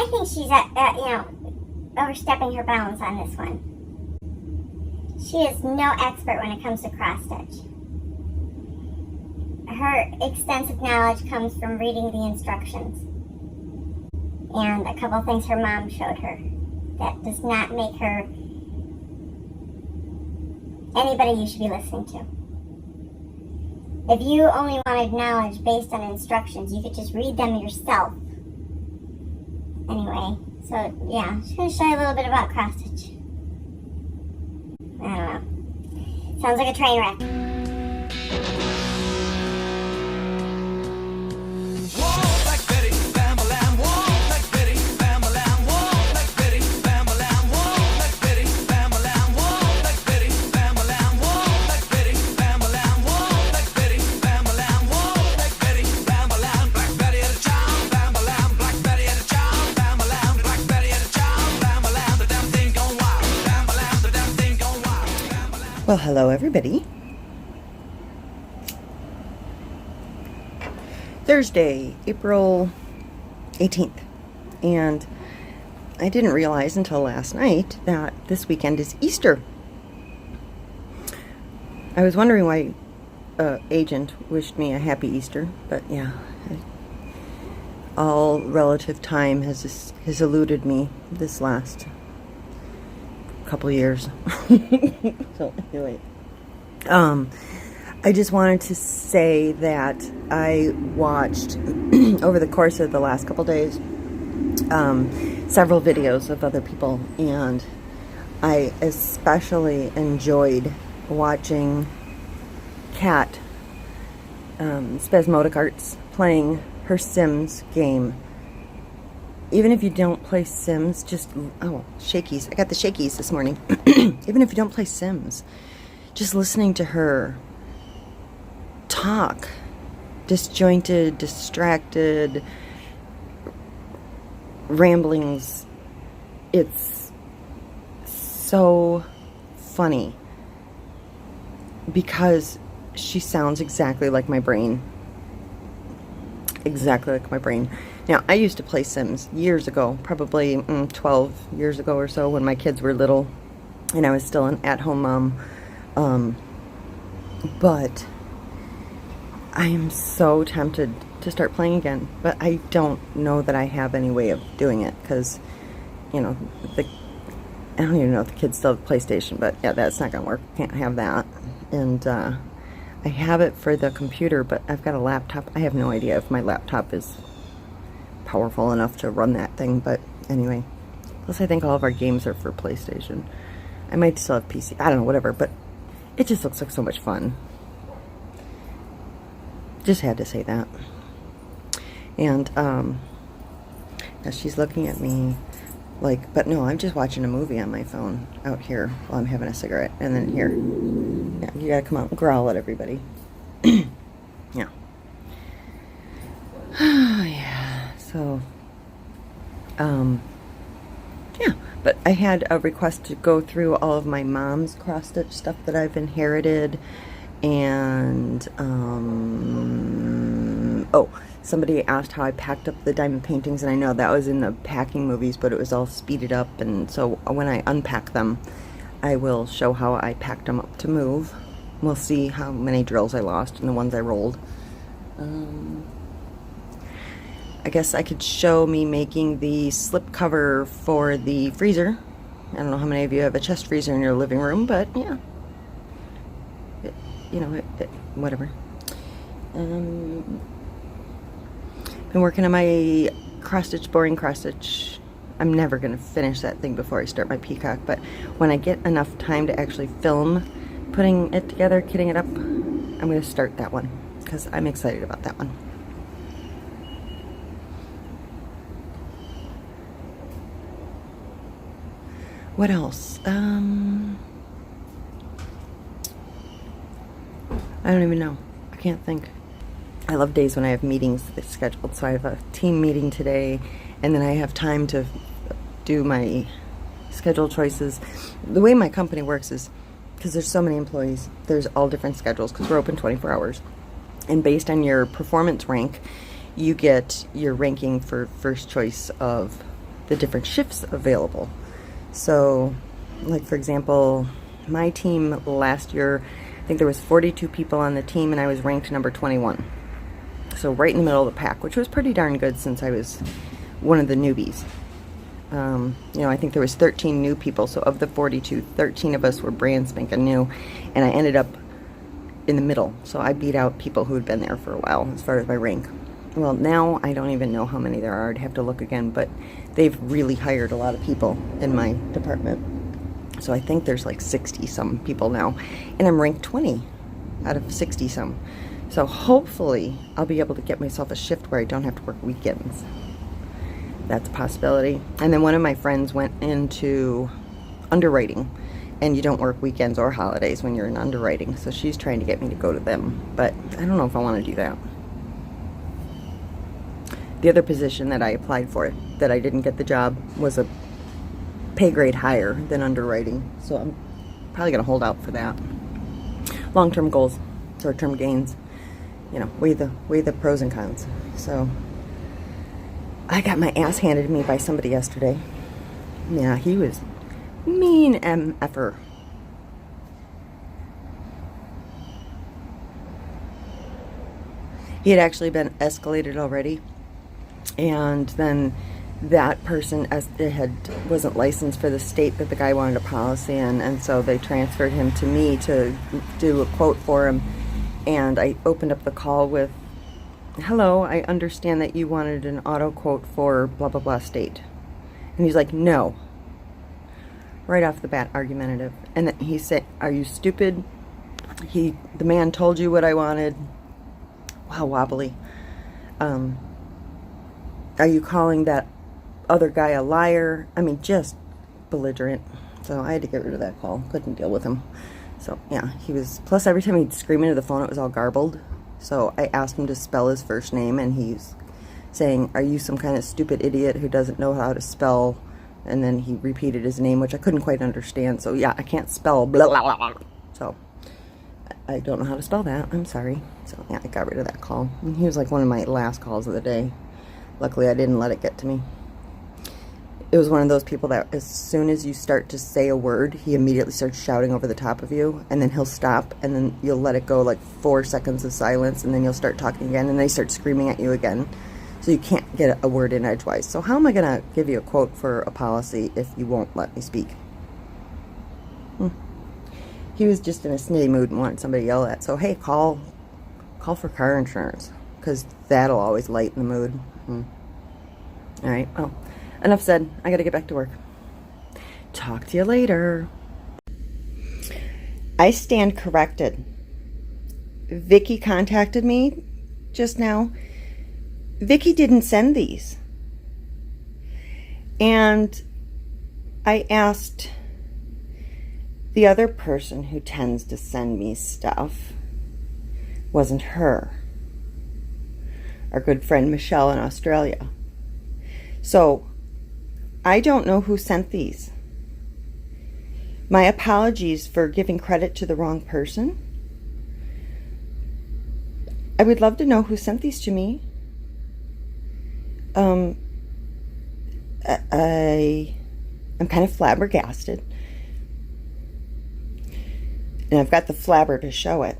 I think she's overstepping her bounds on this one. She is no expert when it comes to cross stitch. Her extensive knowledge comes from reading the instructions and a couple things her mom showed her. That does not make her anybody you should be listening to. If you only wanted knowledge based on instructions, you could just read them yourself. Anyway, so yeah, I'm just going to show you a little bit about cross stitch. I don't know. Sounds like a train wreck. Well, hello everybody. Thursday, April 18th. And I didn't realize until last night that this weekend is Easter. I was wondering why agent wished me a happy Easter, but yeah. All relative time has eluded me this last couple years. So anyway, I just wanted to say that I watched over the course of the last couple days several videos of other people, and I especially enjoyed watching Kat Spasmodic Arts playing her Sims game. Even if you don't play Sims, just, oh, shakies. I got the shakies this morning. Even if you don't play Sims, just listening to her talk, disjointed, distracted, ramblings, it's so funny because she sounds exactly like my brain. Exactly like my brain. Now, I used to play Sims years ago, probably 12 years ago or so, when my kids were little and I was still an at-home mom. But I am so tempted to start playing again, but I don't know that I have any way of doing it because, you know, I don't even know if the kids still have PlayStation, but yeah, that's not going to work. Can't have that. And I have it for the computer, but I've got a laptop. I have no idea if my laptop is powerful enough to run that thing, but anyway. Plus, I think all of our games are for PlayStation. I might still have PC. I don't know, whatever, but it just looks like so much fun. Just had to say that. And, now she's looking at me like, but no, I'm just watching a movie on my phone out here while I'm having a cigarette. And then here, yeah, you gotta come out and growl at everybody. Yeah. Oh, yeah. So, yeah, but I had a request to go through all of my mom's cross-stitch stuff that I've inherited, and, oh, somebody asked how I packed up the diamond paintings, and I know that was in the packing movies, but it was all speeded up, and so when I unpack them, I will show how I packed them up to move. We'll see how many drills I lost and the ones I rolled. I guess I could show me making the slip cover for the freezer. I don't know how many of you have a chest freezer in your living room, but yeah. Whatever. Been working on my cross-stitch, boring cross-stitch. I'm never going to finish that thing before I start my peacock, but when I get enough time to actually film putting it together, kitting it up, I'm going to start that one, because I'm excited about that one. What else? I don't even know. I can't think. I love days when I have meetings scheduled. So I have a team meeting today, and then I have time to do my schedule choices. The way my company works is, because there's so many employees, there's all different schedules because we're open 24 hours. And based on your performance rank, you get your ranking for first choice of the different shifts available. So, like for example, my team last year, I think there was 42 people on the team, and I was ranked number 21. So right in the middle of the pack, which was pretty darn good since I was one of the newbies. You know, I think there was 13 new people, so of the 42, 13 of us were brand spanking new, and I ended up in the middle. So I beat out people who had been there for a while as far as my rank. Well, now I don't even know how many there are. I'd have to look again, but they've really hired a lot of people in my department. So I think there's like 60-some people now, and I'm ranked 20 out of 60-some. So hopefully I'll be able to get myself a shift where I don't have to work weekends. That's a possibility. And then one of my friends went into underwriting, and you don't work weekends or holidays when you're in underwriting. So she's trying to get me to go to them, but I don't know if I want to do that. The other position that I applied for that I didn't get the job was a pay grade higher than underwriting. So I'm probably going to hold out for that. Long-term goals, short-term gains. You know, weigh the pros and cons. So I got my ass handed to me by somebody yesterday. Yeah, he was mean MFer. He had actually been escalated already, and then that person wasn't licensed for the state that the guy wanted a policy in, and so they transferred him to me to do a quote for him. And I opened up the call with, "Hello, I understand that you wanted an auto quote for blah blah blah state." And he's like, "No." Right off the bat, argumentative. And then he said, "Are you stupid? The man told you what I wanted." Wow, wobbly. Are you calling that other guy a liar? I mean, just belligerent. So I had to get rid of that call. Couldn't deal with him. So yeah, he was, plus every time he'd scream into the phone, it was all garbled. So I asked him to spell his first name, and he's saying, "Are you some kind of stupid idiot who doesn't know how to spell?" And then he repeated his name, which I couldn't quite understand. So yeah, I can't spell blah, blah, blah, blah. So I don't know how to spell that. I'm sorry. So yeah, I got rid of that call. And he was like one of my last calls of the day. Luckily, I didn't let it get to me. It was one of those people that as soon as you start to say a word, he immediately starts shouting over the top of you, and then he'll stop, and then you'll let it go like 4 seconds of silence, and then you'll start talking again, and they start screaming at you again. So you can't get a word in edgewise. So how am I going to give you a quote for a policy if you won't let me speak? He was just in a snitty mood and wanted somebody to yell at. So hey, call for car insurance, because that'll always lighten the mood. All right, well, enough said. I got to get back to work. Talk to you later. I stand corrected. Vicky contacted me just now. Vicky didn't send these. And I asked the other person who tends to send me stuff. Wasn't her. Our good friend Michelle in Australia. So I don't know who sent these. My apologies for giving credit to the wrong person. I would love to know who sent these to me. I'm kind of flabbergasted. And I've got the flabber to show it.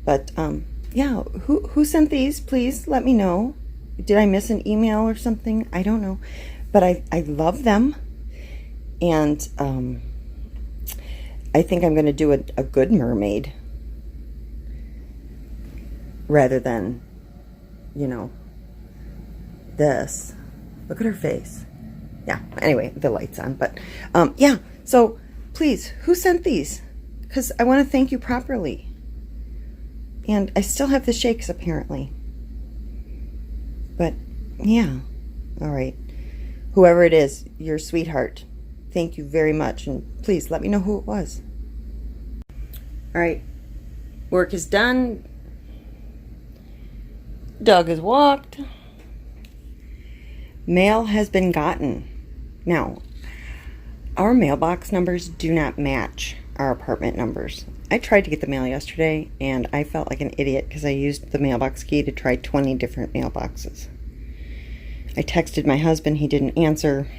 But, yeah, who sent these? Please let me know. Did I miss an email or something? I don't know. But I love them. And I think I'm going to do a good mermaid. Rather than, you know, this. Look at her face. Yeah, anyway, the light's on. But, yeah, so please, who sent these? Because I want to thank you properly. And I still have the shakes, apparently. But, yeah. All right. Whoever it is, you're a sweetheart. Thank you very much. And please, let me know who it was. All right. Work is done. Dog is walked. Mail has been gotten. Now, our mailbox numbers do not match our apartment numbers. I tried to get the mail yesterday, and I felt like an idiot because I used the mailbox key to try 20 different mailboxes. I texted my husband. He didn't answer.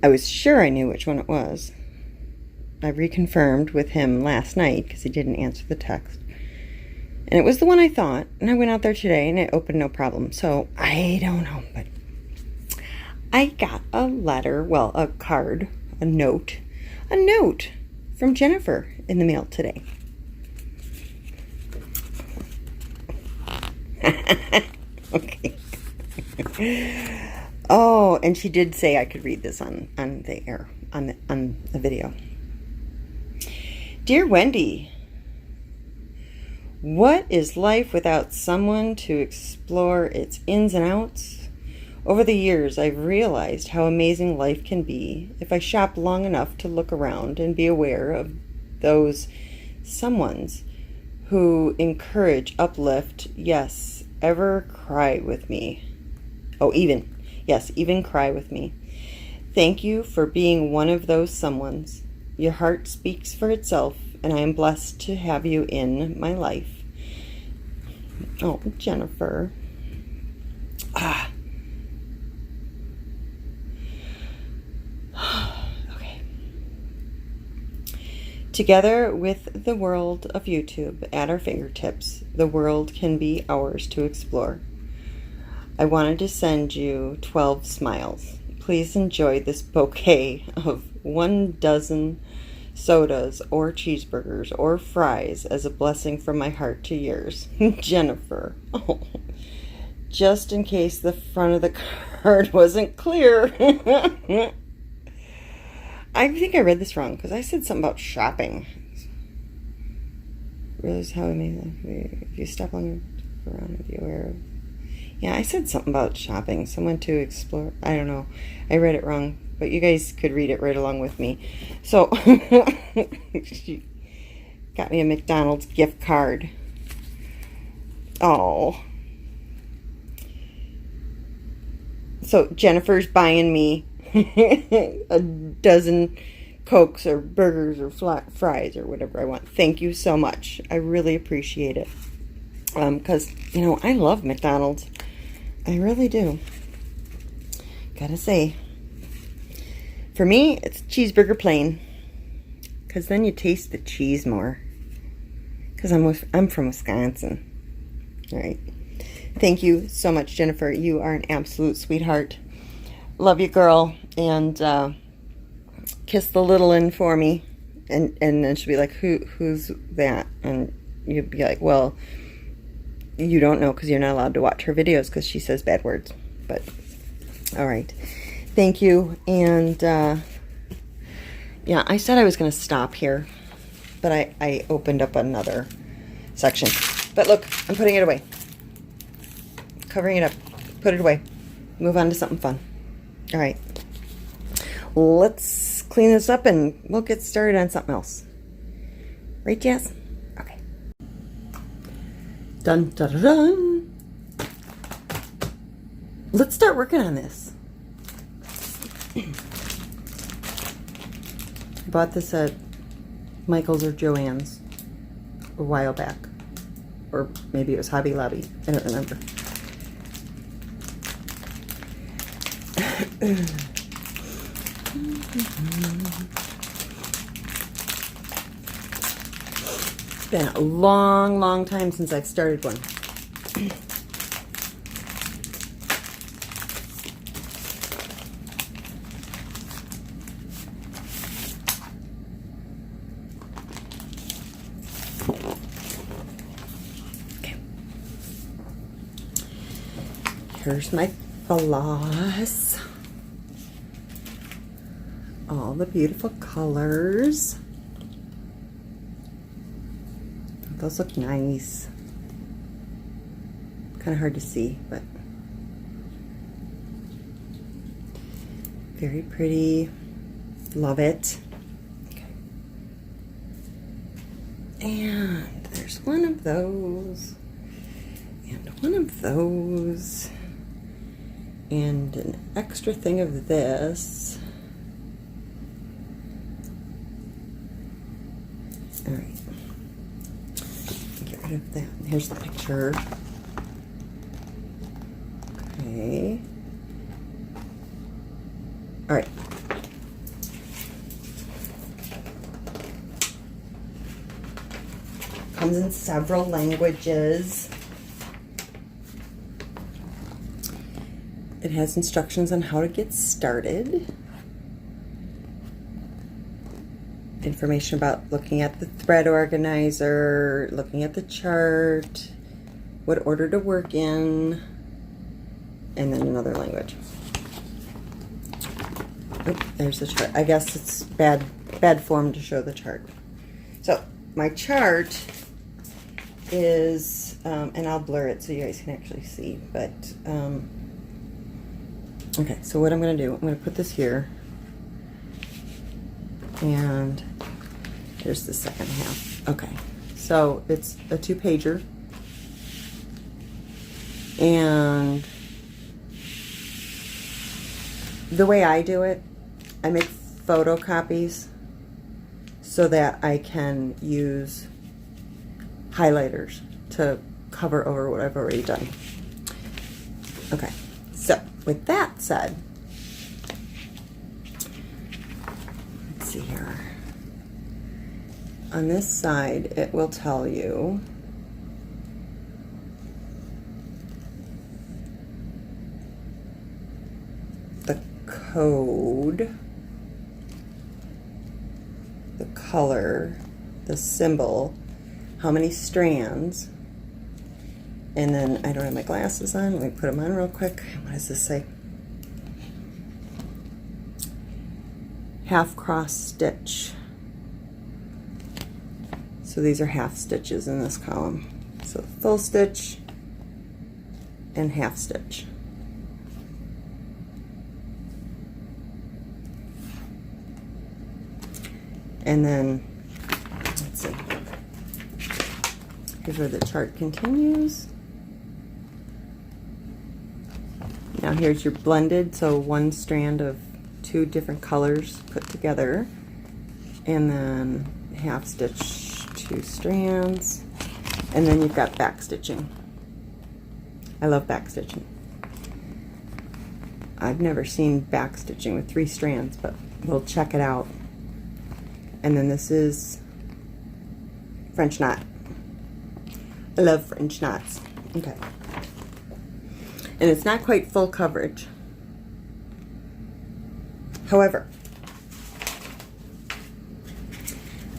I was sure I knew which one it was. I reconfirmed with him last night because he didn't answer the text. And it was the one I thought. And I went out there today and it opened no problem. So I don't know. But I got a letter, well, a card, a note from Jennifer in the mail today. Okay. Oh, and she did say I could read this on the air, on the video. Dear Wendy, what is life without someone to explore its ins and outs? Over the years, I've realized how amazing life can be if I shop long enough to look around and be aware of those someones who encourage, uplift, yes, ever cry with me. Oh, even cry with me. Thank you for being one of those someones. Your heart speaks for itself, and I am blessed to have you in my life. Oh, Jennifer. Okay. Together with the world of YouTube at our fingertips, the world can be ours to explore. I wanted to send you 12 smiles. Please enjoy this bouquet of 12 sodas or cheeseburgers or fries as a blessing from my heart to yours. Jennifer. Oh, just in case the front of the card wasn't clear. I think I read this wrong because I said something about shopping. Realize how I made that. If you stop long around and be aware of. Yeah, I said something about shopping. Someone to explore. I don't know. I read it wrong, but you guys could read it right along with me. So, she got me a McDonald's gift card. Oh. So, Jennifer's buying me a dozen Cokes or burgers or fries or whatever I want. Thank you so much. I really appreciate it. Because, you know, I love McDonald's. I really do. Gotta say. For me, it's cheeseburger plain. Because then you taste the cheese more. Because I'm from Wisconsin. All right. Thank you so much, Jennifer. You are an absolute sweetheart. Love you, girl. And kiss the little one for me. And then she'll be like, who's that? And you'd be like, well, you don't know because you're not allowed to watch her videos because she says bad words. But, all right. Thank you. And, yeah, I said I was going to stop here. But I opened up another section. But look, I'm putting it away. Covering it up. Put it away. Move on to something fun. All right. Let's clean this up and we'll get started on something else. Right, Jess? Okay. Dun, dun, dun, dun. Let's start working on this. I bought this at Michael's or Joann's a while back. Or maybe it was Hobby Lobby. I don't remember. It's been a long, long time since I've started one. Okay. Here's my floss. All the beautiful colors. Those look nice. Kind of hard to see, but very pretty. Love it. Okay. And there's one of those. And one of those. And an extra thing of this. All right, get rid of that. Here's the picture. Okay. All right. Comes in several languages. It has instructions on how to get started. Information about looking at the thread organizer, looking at the chart, what order to work in, and then another language. Oh, there's the chart. I guess it's bad form to show the chart. So my chart is, and I'll blur it so you guys can actually see, but, okay, so what I'm going to do, I'm going to put this here, and there's the second half. Okay, so it's a 2-pager, and the way I do it, I make photocopies so that I can use highlighters to cover over what I've already done. Okay, so with that said, let's see here. On this side, it will tell you the code, the color, the symbol, how many strands, and then I don't have my glasses on. Let me put them on real quick. What does this say? Half cross stitch. So these are half stitches in this column. So full stitch and half stitch. And then, let's see, here's where the chart continues. Now here's your blended, so one strand of 2 different colors put together, and then half stitch 2 strands, and then you've got back stitching. I love back stitching. I've never seen back stitching with 3 strands, but we'll check it out. And then this is French knot. I love French knots. Okay. And it's not quite full coverage. However,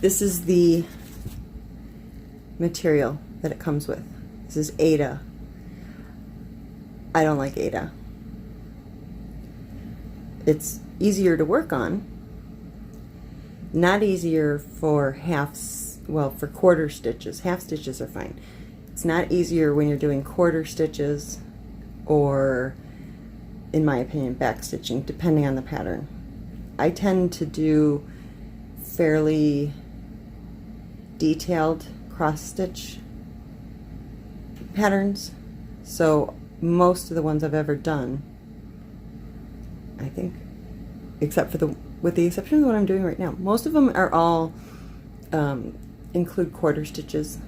this is the material that it comes with. This is Aida. I don't like Aida. It's easier to work on. Not easier for for quarter stitches. Half stitches are fine. It's not easier when you're doing quarter stitches or, in my opinion, back stitching, depending on the pattern. I tend to do fairly detailed cross stitch patterns, so most of the ones I've ever done, I think, with the exception of what I'm doing right now, most of them are all include quarter stitches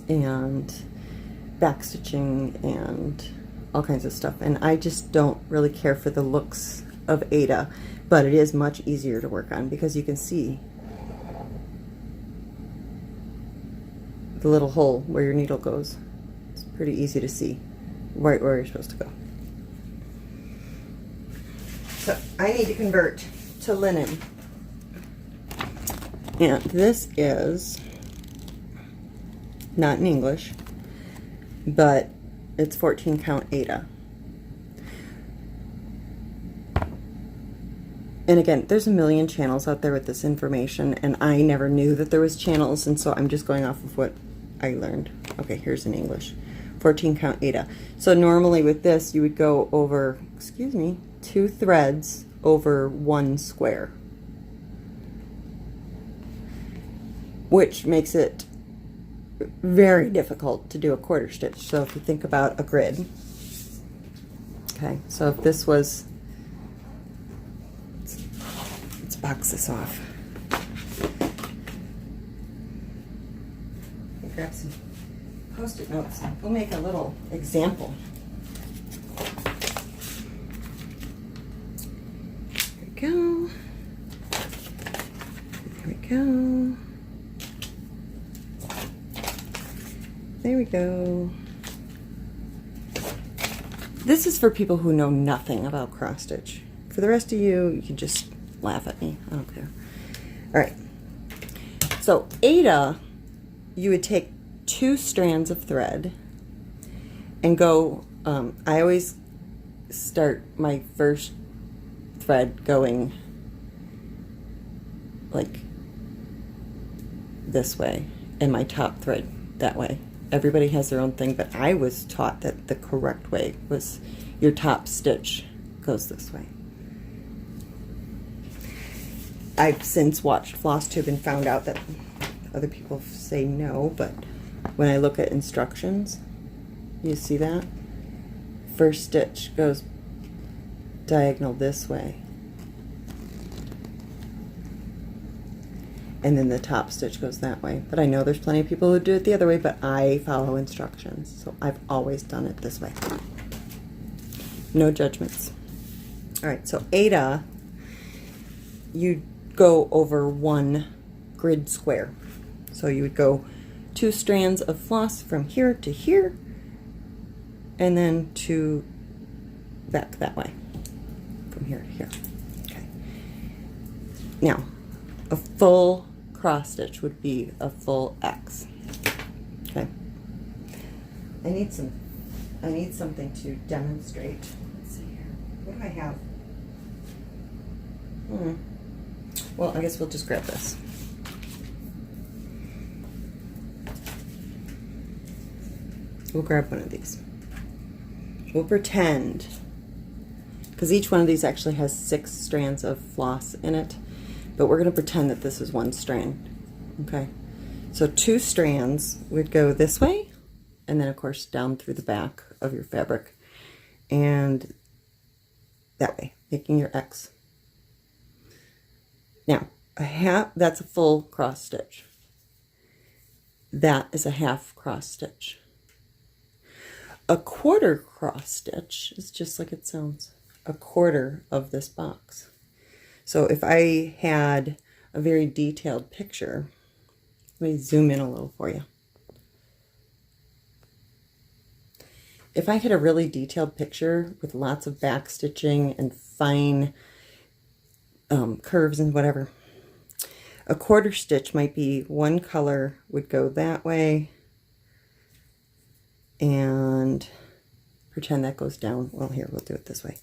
and back stitching and all kinds of stuff, and I just don't really care for the looks of Aida, but it is much easier to work on because you can see the little hole where your needle goes. It's pretty easy to see right where you're supposed to go. So I need to convert to linen, and this is not in English, but it's 14 count Aida. And again, there's a million channels out there with this information, and I never knew that there was channels, and so I'm just going off of what I learned. Okay, here's in English. 14 count Aida. So normally with this, you would go over, 2 threads over 1 square, which makes it very difficult to do a quarter stitch. So if you think about a grid, okay, so if this was, let's box this off. Grab some Post-it notes. We'll make a little example. go. There we go. There we go. This is for people who know nothing about cross stitch. For the rest of you, you can just laugh at me. I don't care. All right. So Ada, you would take 2 strands of thread and go, I always start my first thread going like this way and my top thread that way. Everybody has their own thing, but I was taught that the correct way was your top stitch goes this way. I've since watched FlossTube and found out that other people say no, but when I look at instructions, you see that? First stitch goes diagonal this way. And then the top stitch goes that way. But I know there's plenty of people who do it the other way, but I follow instructions. So I've always done it this way. No judgments. All right, so Ada, you go over 1 grid square. So you would go 2 strands of floss from here to here, and then to back that way, from here to here. Okay. Now, a full cross stitch would be a full X. Okay. I need something to demonstrate. Let's see here. What do I have? Well, I guess we'll just grab this. We'll grab one of these. We'll pretend, because each one of these actually has 6 strands of floss in it, but we're going to pretend that this is 1 strand. Okay, so 2 strands would go this way, and then of course down through the back of your fabric, and that way, making your X. Now, that's a full cross stitch. That is a half cross stitch. A quarter cross stitch is just like it sounds, a quarter of this box. So if I had a very detailed picture, let me zoom in a little for you. If I had a really detailed picture with lots of back stitching and fine curves and whatever, a quarter stitch might be 1 color would go that way, and pretend that goes down. Well, here, we'll do it this way.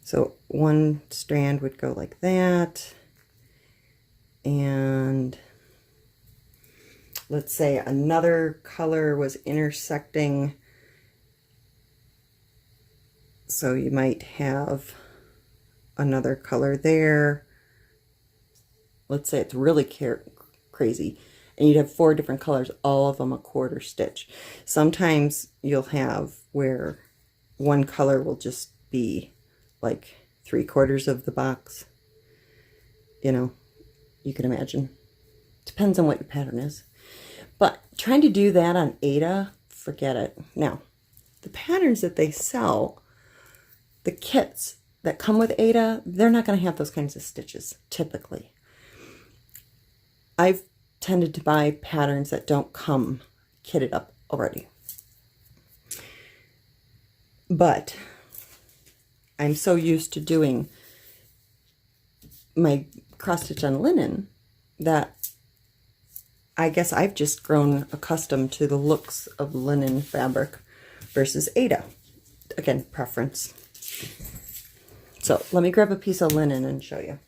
So 1 strand would go like that, and let's say another color was intersecting, so you might have another color there. Let's say it's really crazy, and you'd have 4 different colors, all of them a quarter stitch. Sometimes you'll have where 1 color will just be like 3/4 of the box. You know, you can imagine. Depends on what your pattern is. But trying to do that on Ada, forget it. Now, the patterns that they sell, the kits that come with Ada, they're not going to have those kinds of stitches, typically. I've tended to buy patterns that don't come kitted up already. But I'm so used to doing my cross stitch on linen that I guess I've just grown accustomed to the looks of linen fabric versus Ada. Again, preference. So let me grab a piece of linen and show you.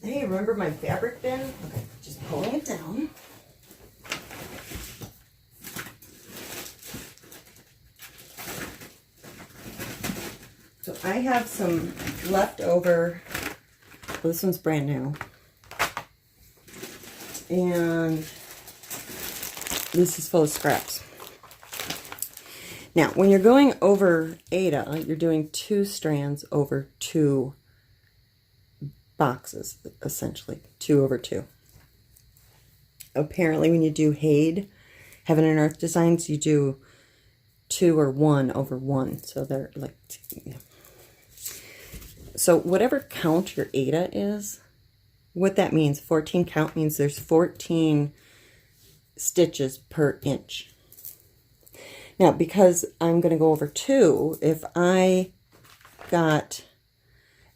Hey, remember my fabric bin? Okay, just pulling it down. So I have some leftover, well, this one's brand new. And this is full of scraps. Now, when you're going over Ada, you're doing 2 strands over 2 boxes, essentially, 2 over 2. Apparently, when you do Head, Heaven and Earth Designs, you do 2 or 1 over 1. So they're like, So whatever count your Aida is, what that means, 14 count means there's 14 stitches per inch. Now, because I'm going to go over 2, if I got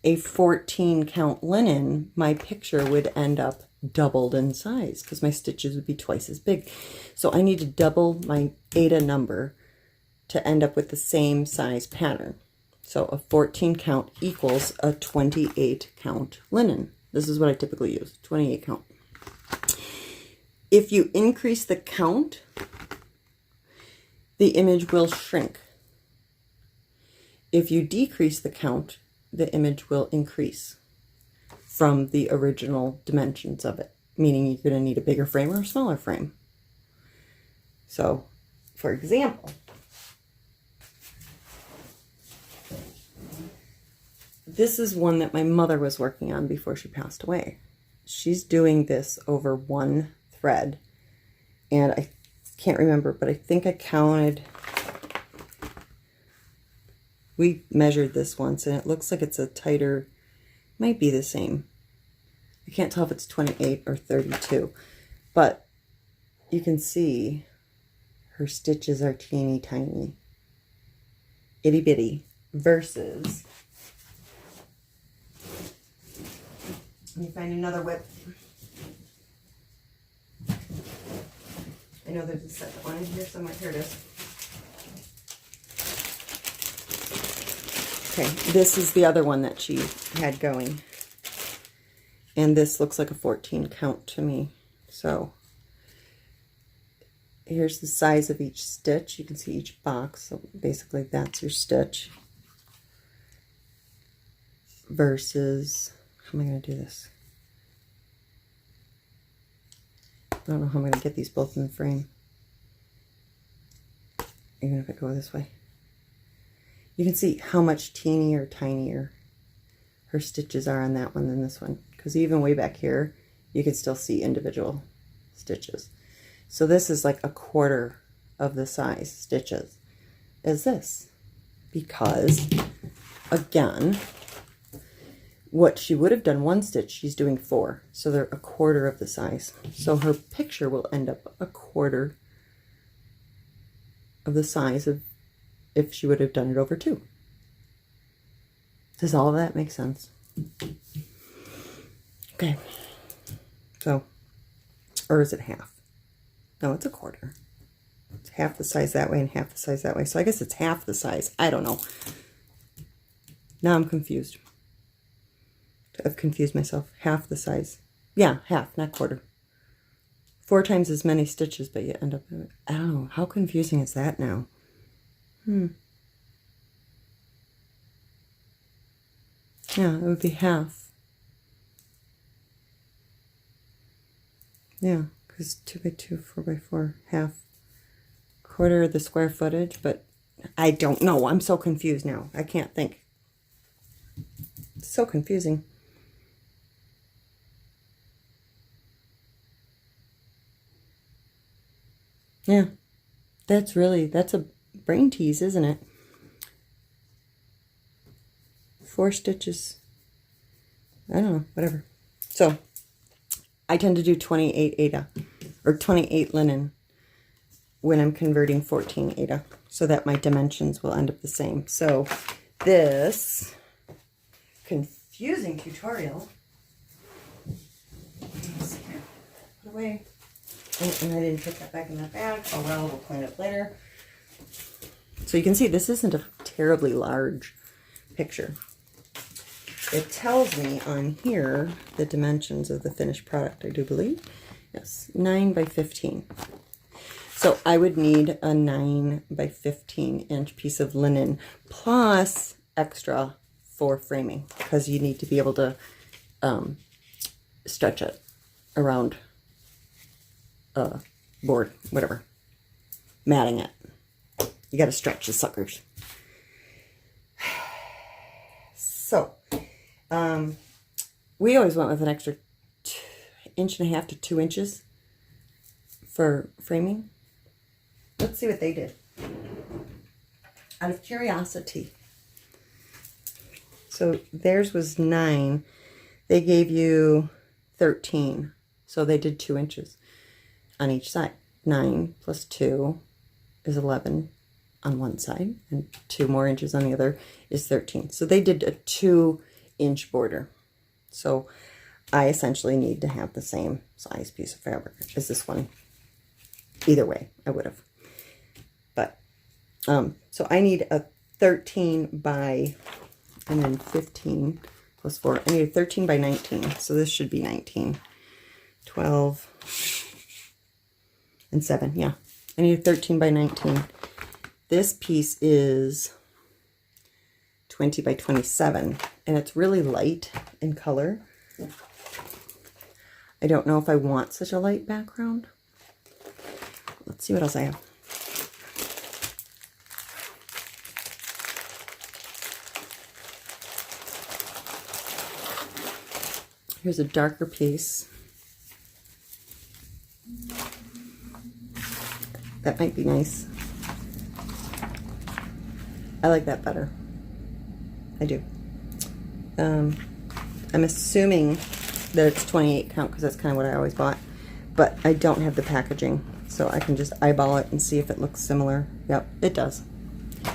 a 14 count linen, my picture would end up doubled in size because my stitches would be twice as big. So I need to double my Aida number to end up with the same size pattern. So a 14 count equals a 28 count linen. This is what I typically use, 28 count. If you increase the count, the image will shrink. If you decrease the count, the image will increase from the original dimensions of it, meaning you're going to need a bigger frame or a smaller frame. So, for example, this is one that my mother was working on before she passed away. She's doing this over one thread, and I can't remember, but I think I counted, we measured this once, and it looks like it's a tighter, might be the same. I can't tell if it's 28 or 32, but you can see her stitches are teeny tiny, itty bitty, versus, let me find another whip. I know there's a second one in here somewhere. Here it is. Okay, this is the other one that she had going. And this looks like a 14 count to me. So here's the size of each stitch. You can see each box. So basically that's your stitch. Versus, how am I going to do this? I don't know how I'm going to get these both in the frame, even if I go this way. You can see how much teenier, tinier her stitches are on that one than this one, because even way back here, you can still see individual stitches. So this is like a quarter of the size stitches as this, because again, what she would have done one stitch, she's doing 4. So they're a quarter of the size. So her picture will end up a quarter of the size of if she would have done it over 2. Does all of that make sense? Okay. So, or is it half? No, it's a quarter. It's half the size that way and half the size that way. So I guess it's half the size. I don't know. Now I'm confused. I've confused myself. Half the size. Yeah, half, not quarter. 4 times as many stitches, but you end up, I don't know. How confusing is that now? Yeah, it would be half. Yeah, because 2 by 2, 4 by 4, half. Quarter of the square footage, but I don't know. I'm so confused now. I can't think. It's so confusing. Yeah, that's a brain tease, isn't it? 4 stitches. I don't know, whatever. So I tend to do 28 Aida, or 28 linen when I'm converting 14 Aida, so that my dimensions will end up the same. So this confusing tutorial, let's see here, put away. Oh, and I didn't put that back in that bag. Oh well, we'll clean it up later. So you can see this isn't a terribly large picture. It tells me on here the dimensions of the finished product, I do believe. Yes, 9 by 15. So I would need a 9 by 15 inch piece of linen plus extra for framing, because you need to be able to stretch it around board, whatever, matting it. You got to stretch the suckers. So we always went with an extra 1.5 inches to 2 inches for framing. Let's see what they did, out of curiosity. So theirs was 9. They gave you 13. So they did 2 inches on each side. 9 plus 2 is 11 on one side, and 2 more inches on the other is 13. So they did a 2-inch border. So I essentially need to have the same size piece of fabric as this one. Either way, I would have. But, so I need a 13 by, and then 15 plus 4. I need a 13 by 19. So this should be 19. 12 and 7. Yeah. I need a 13 by 19. This piece is 20 by 27, and it's really light in color. I don't know if I want such a light background. Let's see what else I have. Here's a darker piece. That might be nice. I like that better. I do. I'm assuming that it's 28 count because that's kind of what I always bought. But I don't have the packaging, so I can just eyeball it and see if it looks similar. Yep, it does.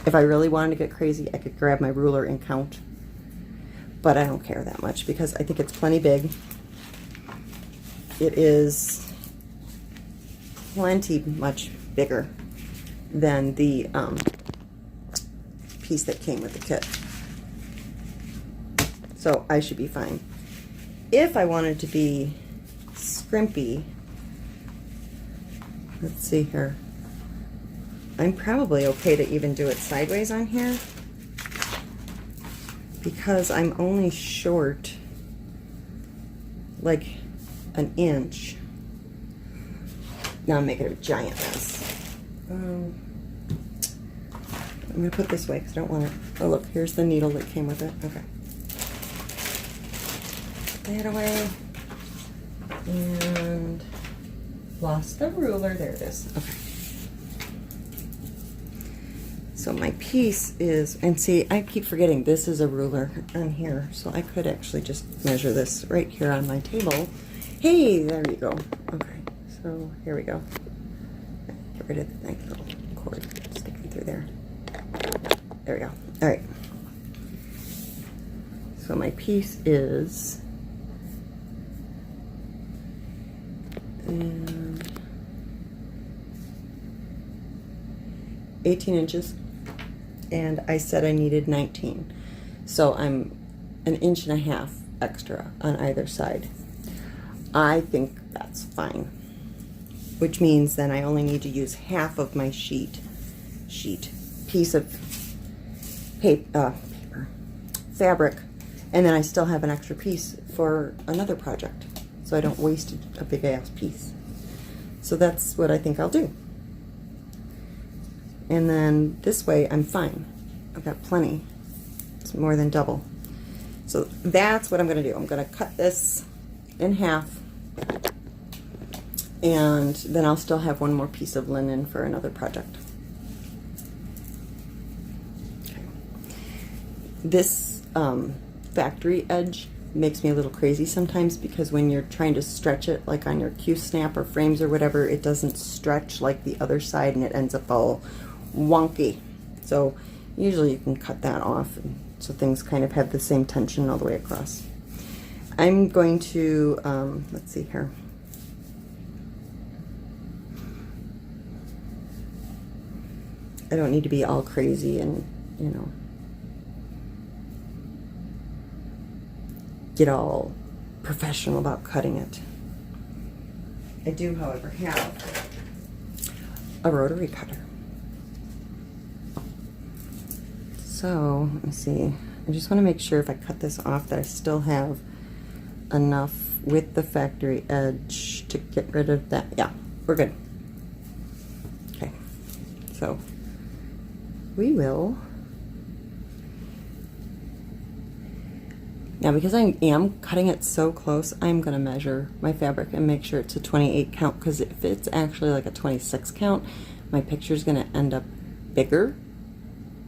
If I really wanted to get crazy, I could grab my ruler and count. But I don't care that much because I think it's plenty big. It is plenty much bigger than the piece that came with the kit. So I should be fine. If I wanted to be scrimpy, let's see here. I'm probably okay to even do it sideways on here because I'm only short like an inch. Now I'm making a giant mess. I'm going to put this way because I don't want it. Oh, look, here's the needle that came with it. Okay. Put that away. And lost the ruler. There it is. Okay. So my piece is, and see, I keep forgetting this is a ruler on here. So I could actually just measure this right here on my table. Hey, there you go. Okay. So here we go. Get rid of the little cord sticking through there. There we go. All right. So my piece is 18 inches, and I said I needed 19. So I'm 1.5 inches extra on either side. I think that's fine. Which means then I only need to use half of my piece of fabric, and then I still have an extra piece for another project, so I don't waste a big ass piece. So that's what I think I'll do. And then this way I'm fine. I've got plenty. It's more than double. So that's what I'm going to do. I'm going to cut this in half, and then I'll still have one more piece of linen for another project. Okay. This factory edge makes me a little crazy sometimes because when you're trying to stretch it, like on your Q-snap or frames or whatever, it doesn't stretch like the other side and it ends up all wonky. So usually you can cut that off, and so things kind of have the same tension all the way across. I'm going to, let's see here. I don't need to be all crazy and, you know, get all professional about cutting it. I do, however, have a rotary cutter. So, let me see. I just want to make sure if I cut this off that I still have enough with the factory edge to get rid of that. Yeah, we're good. Okay, so we will. Now, because I am cutting it so close, I'm going to measure my fabric and make sure it's a 28 count, because if it's actually like a 26 count, my picture is going to end up bigger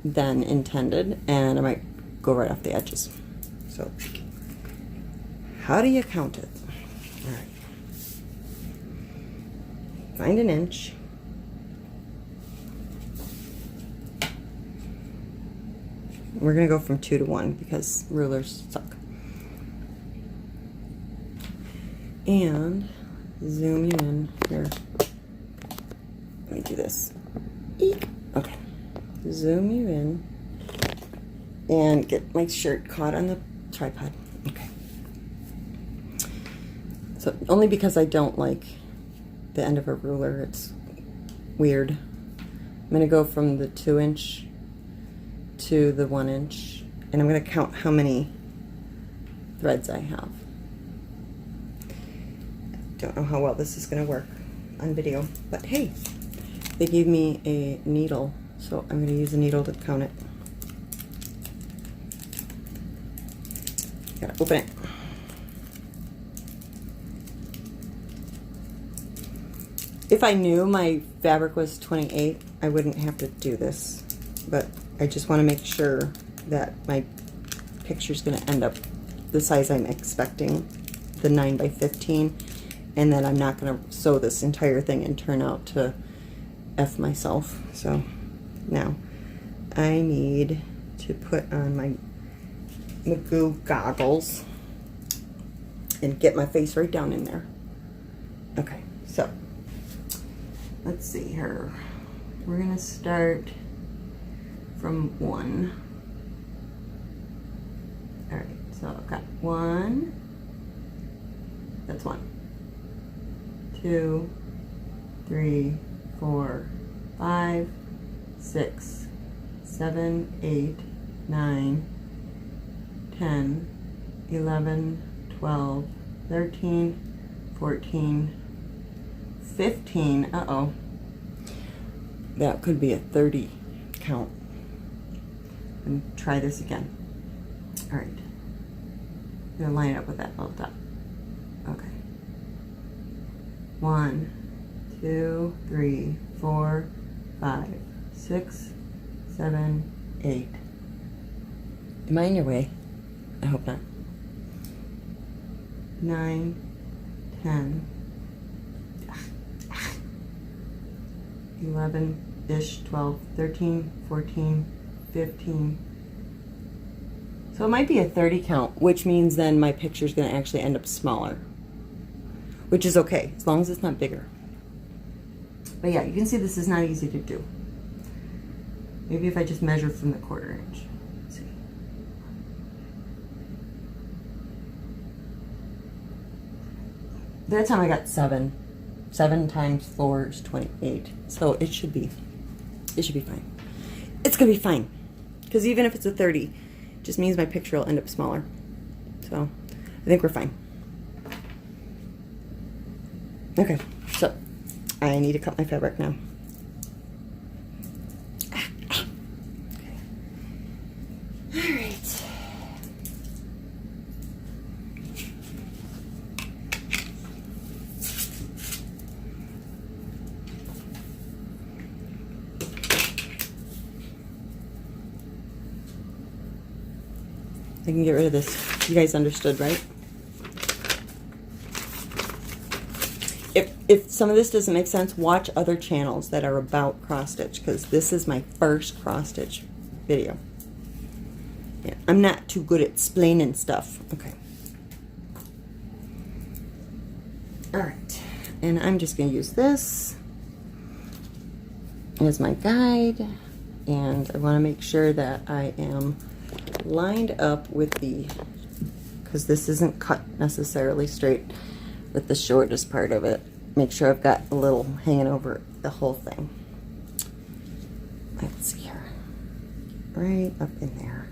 than intended, and I might go right off the edges. So how do you count it? All right. Find an inch. We're going to go from 2 to 1 because rulers suck. And zoom you in here. Let me do this. Eek. Okay. Zoom you in and get my shirt caught on the tripod. Okay. So only because I don't like the end of a ruler, it's weird. I'm going to go from the 2-inch to the 1-inch, and I'm going to count how many threads I have. Don't know how well this is going to work on video, but hey, they gave me a needle, so I'm going to use a needle to count it. Gotta open it. If I knew my fabric was 28, I wouldn't have to do this, but I just want to make sure that my picture's going to end up the size I'm expecting, the 9 by 15, and that I'm not going to sew this entire thing and turn out to F myself. So now I need to put on my Magoo goggles and get my face right down in there. Okay, so let's see here. We're going to start from 1. All right, so I've got 1. That's 1. 2, 3, 4, 5, 6, 7, 8, 9, 10, 11, 12, 13, 14, 15. Uh-oh. That could be a 30 count. And try this again. All right. I'm gonna line it up with that little dot. Okay. 1, 2, 3, 4, 5, 6, 7, 8. Am I in your way? I hope not. 9, 10, 11-ish, 12, 13, 14, 15. So it might be a 30 count, which means then my picture's going to actually end up smaller, which is okay, as long as it's not bigger. But yeah, you can see this is not easy to do. Maybe if I just measure from the 1/4 inch. Let's see. That time I got 7. 7 times 4 is 28. So it should be fine. It's gonna be fine. Because even if it's a 30, it just means my picture will end up smaller. So I think we're fine. Okay, so I need to cut my fabric now. Alright. I can get rid of this. You guys understood, right? If some of this doesn't make sense, watch other channels that are about cross stitch, because this is my first cross stitch video. Yeah, I'm not too good at explaining stuff. Okay. All right, and I'm just going to use this as my guide, and I want to make sure that I am lined up with the, because this isn't cut necessarily straight with the shortest part of it. Make sure I've got a little hanging over the whole thing. Let's see here. Right up in there.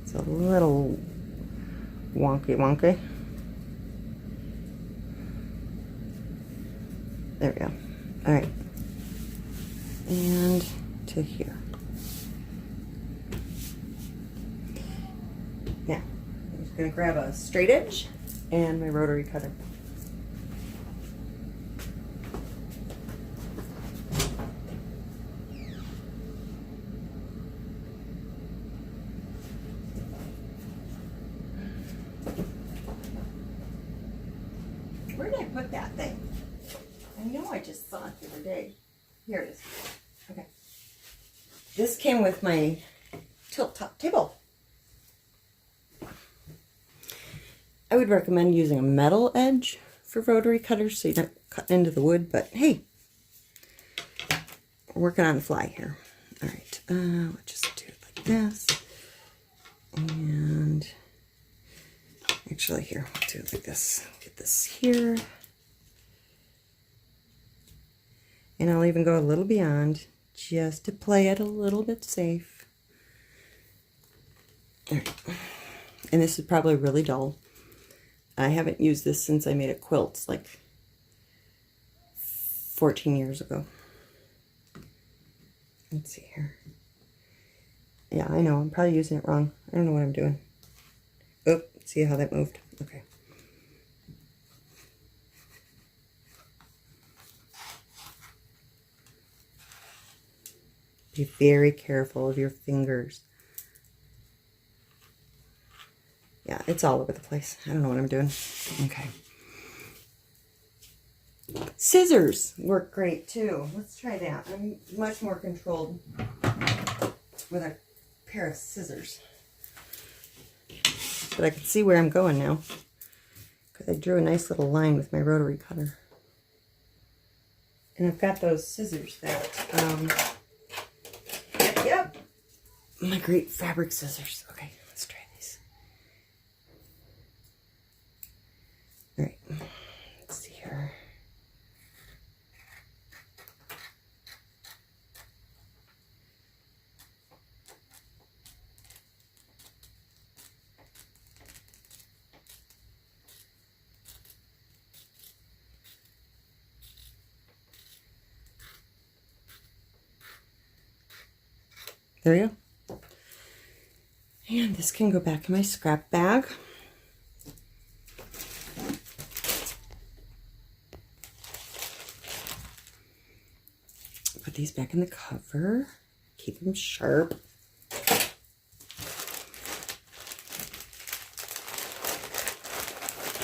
It's a little wonky. There we go. All right. And to here. Now, I'm just going to grab a straight edge and my rotary cutter. I just saw it the other day. Here it is. Okay. This came with my tilt top table. I would recommend using a metal edge for rotary cutters so you don't cut into the wood, but hey, we're working on the fly here. All right, let's just do it like this. And actually here, we'll do it like this. Get this here. And I'll even go a little beyond just to play it a little bit safe. All right. And this is probably really dull. I haven't used this since I made a quilt, like 14 years ago. Let's see here. Yeah, I know, I'm probably using it wrong. I don't know what I'm doing. Oh, see how that moved? Okay. Be very careful of your fingers. Yeah, it's all over the place. I don't know what I'm doing. Okay. Scissors work great too. Let's try that. I'm much more controlled with a pair of scissors. But I can see where I'm going now, because I drew a nice little line with my rotary cutter. And I've got those scissors that, yep, my great fabric scissors. Okay, let's try these. All right, let's see here. There you go. And this can go back in my scrap bag. Put these back in the cover. Keep them sharp.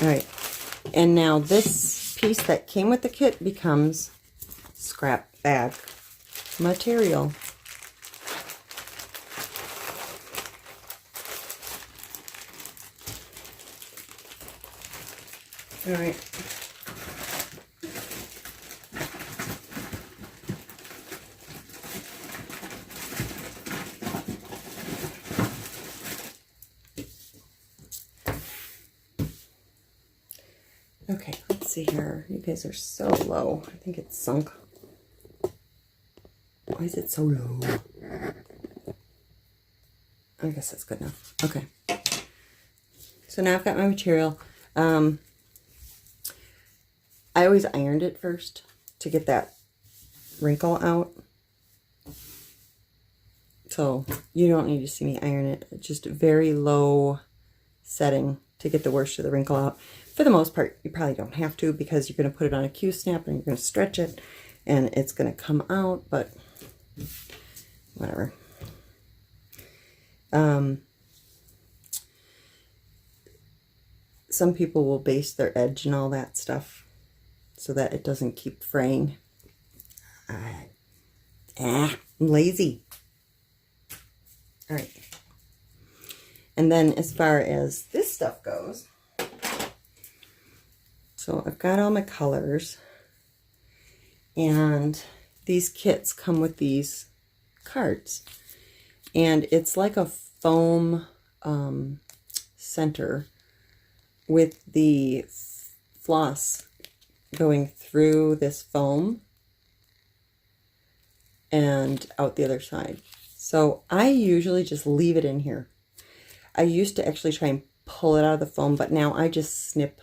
All right. And now this piece that came with the kit becomes scrap bag material. All right. Okay, let's see here. You guys are so low. I think it's sunk. Why is it so low? I guess that's good enough. Okay. So now I've got my material. I always ironed it first to get that wrinkle out. So you don't need to see me iron it. It's just a very low setting to get the worst of the wrinkle out. For the most part, you probably don't have to, because you're going to put it on a Q-snap and you're going to stretch it and it's going to come out, but whatever. Some people will base their edge and all that stuff so that it doesn't keep fraying. I'm lazy. All right. And then as far as this stuff goes, so I've got all my colors, and these kits come with these cards, and it's like a foam center with the floss going through this foam and out the other side. So I usually just leave it in here. I used to actually try and pull it out of the foam, but now I just snip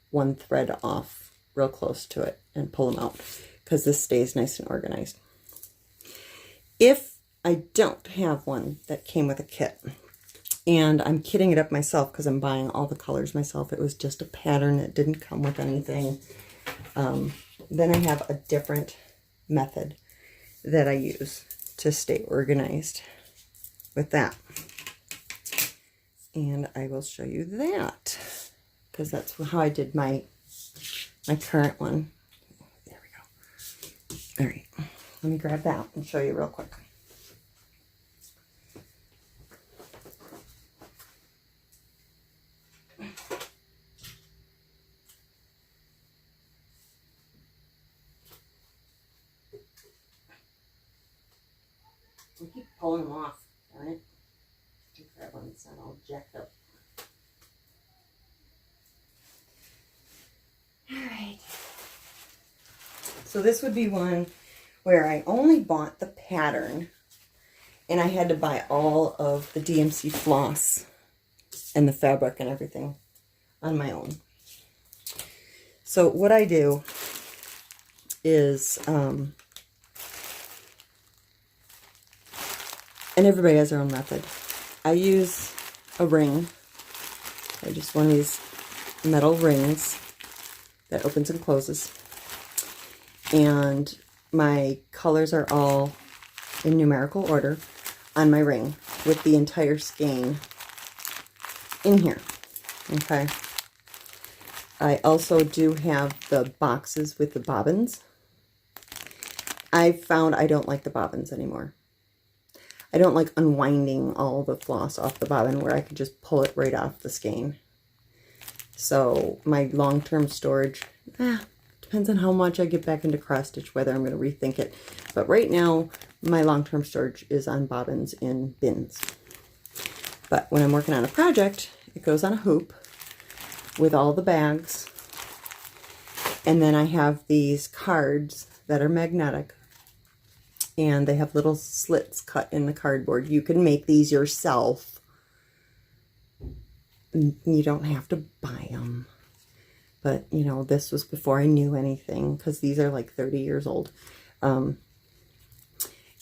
one thread off real close to it and pull them out, because this stays nice and organized. If I don't have one that came with a kit, and I'm kitting it up myself because I'm buying all the colors myself, it was just a pattern that didn't come with anything, then I have a different method that I use to stay organized with that. And I will show you that, because that's how I did my current one. There we go. All right, let me grab that and show you real quick. I keep pulling them off, darn it. Grab one that's not all jacked up. Alright. So this would be one where I only bought the pattern and I had to buy all of the DMC floss and the fabric and everything on my own. So what I do is, and everybody has their own method. I use a ring. I just one of these metal rings that opens and closes. And my colors are all in numerical order on my ring with the entire skein in here. Okay. I also do have the boxes with the bobbins. I found I don't like the bobbins anymore. I don't like unwinding all the floss off the bobbin where I could just pull it right off the skein. So my long-term storage, depends on how much I get back into cross stitch, whether I'm going to rethink it. But right now, my long-term storage is on bobbins in bins. But when I'm working on a project, it goes on a hoop with all the bags. And then I have these cards that are magnetic. And they have little slits cut in the cardboard. You can make these yourself. You don't have to buy them. But, you know, this was before I knew anything, because these are like 30 years old. And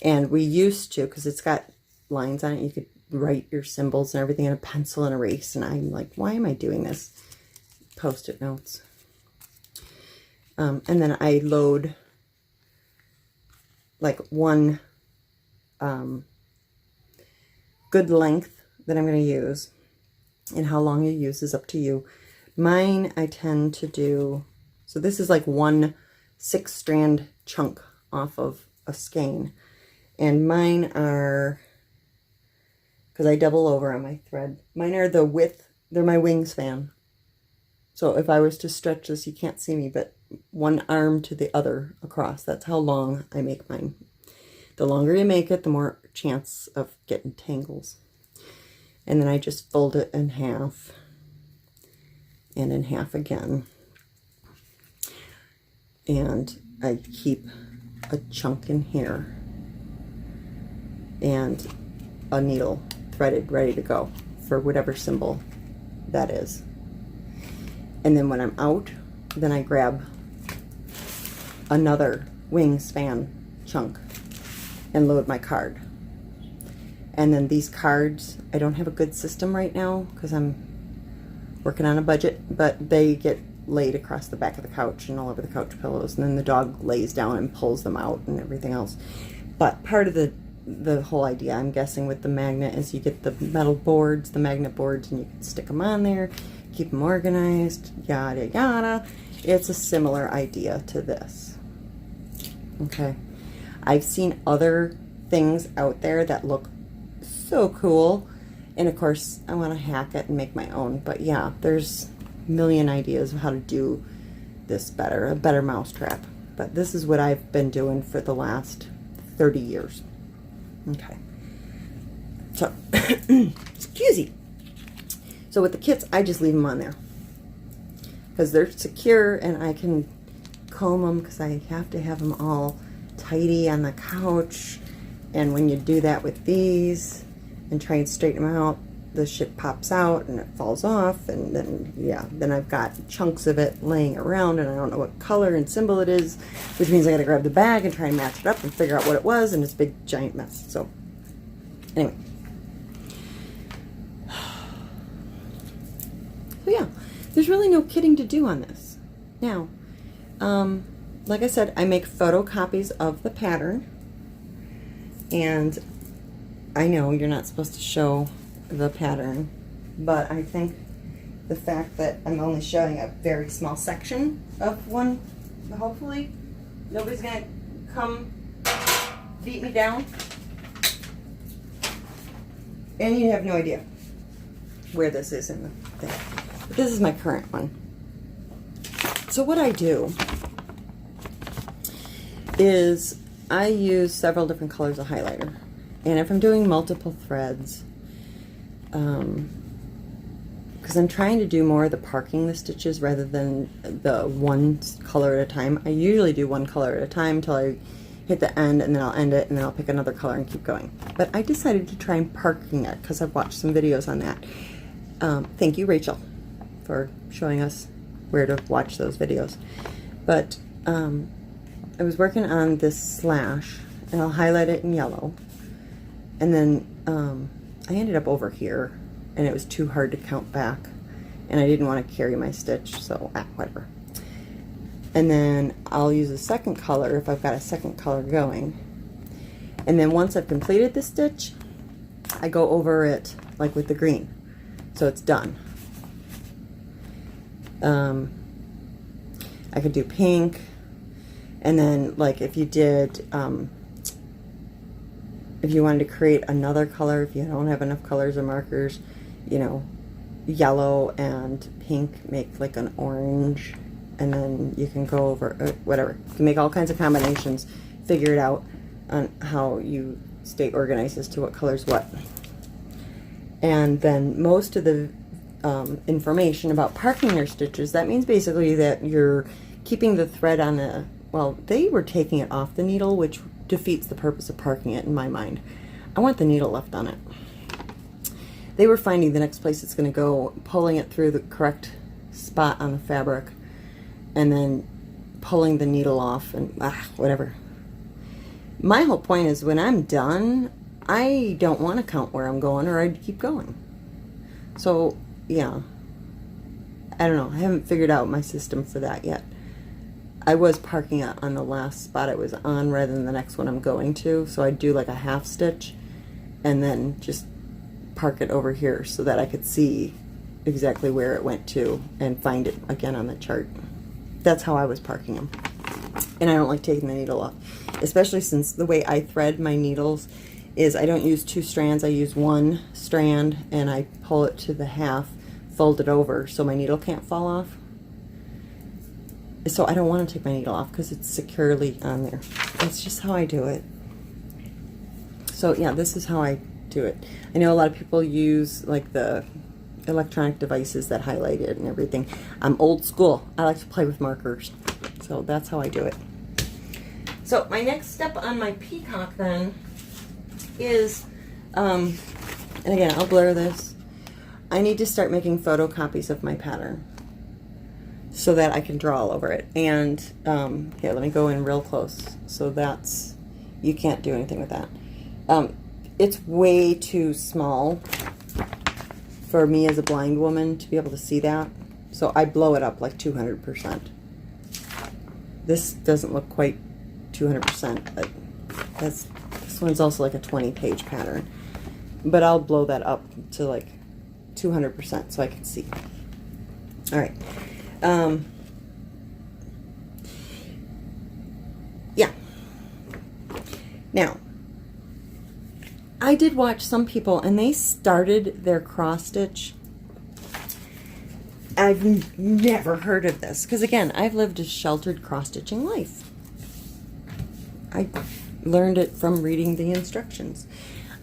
we used to, because it's got lines on it, you could write your symbols and everything in a pencil and erase. And I'm like, why am I doing this? Post-it notes. And then I load like one good length that I'm going to use, and how long you use is up to you. Mine, I tend to do, so this is like one 6-strand chunk off of a skein, and mine are, because I double over on my thread, mine are the width, they're my wingspan. So if I was to stretch this, you can't see me, but one arm to the other across. That's how long I make mine. The longer you make it, the more chance of getting tangles. And then I just fold it in half and in half again. And I keep a chunk in here and a needle threaded ready to go for whatever symbol that is. And then when I'm out, then I grab another wingspan chunk and load my card. And then these cards, I don't have a good system right now because I'm working on a budget, but they get laid across the back of the couch and all over the couch pillows, and then the dog lays down and pulls them out and everything else. But part of the whole idea, I'm guessing, with the magnet is you get the metal boards, the magnet boards, and you can stick them on there, keep them organized, yada yada. It's a similar idea to this. Okay, I've seen other things out there that look so cool, and of course I want to hack it and make my own. But yeah, there's a million ideas of how to do this better, a better mousetrap. But this is what I've been doing for the last 30 years. Okay, so excuse me. So with the kits, I just leave them on there because they're secure, and I can comb them because I have to have them all tidy on the couch. And when you do that with these and try and straighten them out, the shit pops out and it falls off, and then yeah, then I've got chunks of it laying around and I don't know what color and symbol it is, which means I gotta grab the bag and try and match it up and figure out what it was, and it's a big giant mess. So anyway, so yeah, there's really no kidding to do on this. Now, like I said, I make photocopies of the pattern, and I know you're not supposed to show the pattern, but I think the fact that I'm only showing a very small section of one, hopefully nobody's gonna come beat me down, and you have no idea where this is in the thing. But this is my current one. So what I do is I use several different colors of highlighter. And if I'm doing multiple threads, because I'm trying to do more of the parking the stitches rather than the one color at a time. I usually do one color at a time until I hit the end, and then I'll end it, and then I'll pick another color and keep going. But I decided to try and parking it because I've watched some videos on that. Thank you, Rachel, for showing us where to watch those videos. But I was working on this slash, and I'll highlight it in yellow. And then I ended up over here, and it was too hard to count back, and I didn't want to carry my stitch, so whatever. And then I'll use a second color if I've got a second color going. And then once I've completed the stitch, I go over it like with the green, so it's done. I could do pink, and then like if you did if you wanted to create another color, if you don't have enough colors or markers, you know, yellow and pink make like an orange, and then you can go over whatever. You can make all kinds of combinations, figure it out on how you stay organized as to what color's what. And then most of the information about parking your stitches, that means basically that you're keeping the thread on a, well, they were taking it off the needle, which defeats the purpose of parking it in my mind. I want the needle left on it. They were finding the next place it's going to go, pulling it through the correct spot on the fabric, and then pulling the needle off, and whatever. My whole point is when I'm done, I don't want to count where I'm going, or I'd keep going. So yeah, I don't know, I haven't figured out my system for that yet. I was parking it on the last spot I was on rather than the next one I'm going to, so I'd do like a half stitch and then just park it over here so that I could see exactly where it went to and find it again on the chart. That's how I was parking them. And I don't like taking the needle off, especially since the way I thread my needles is I don't use 2 strands, I use 1 strand, and I pull it to the half, fold it over so my needle can't fall off. So I don't want to take my needle off because it's securely on there. That's just how I do it. So yeah, this is how I do it. I know a lot of people use like the electronic devices that highlight it and everything. I'm old school. I like to play with markers. So that's how I do it. So my next step on my peacock then is, and again, I'll blur this. I need to start making photocopies of my pattern so that I can draw all over it. And here, let me go in real close. So that's, you can't do anything with that. It's way too small for me as a blind woman to be able to see that. So I blow it up like 200%. This doesn't look quite 200%, but this one's also like a 20-page pattern. But I'll blow that up to like 200% so I can see. All right. Yeah. Now, I did watch some people and they started their cross stitch. I've never heard of this because again, I've lived a sheltered cross stitching life. I learned it from reading the instructions.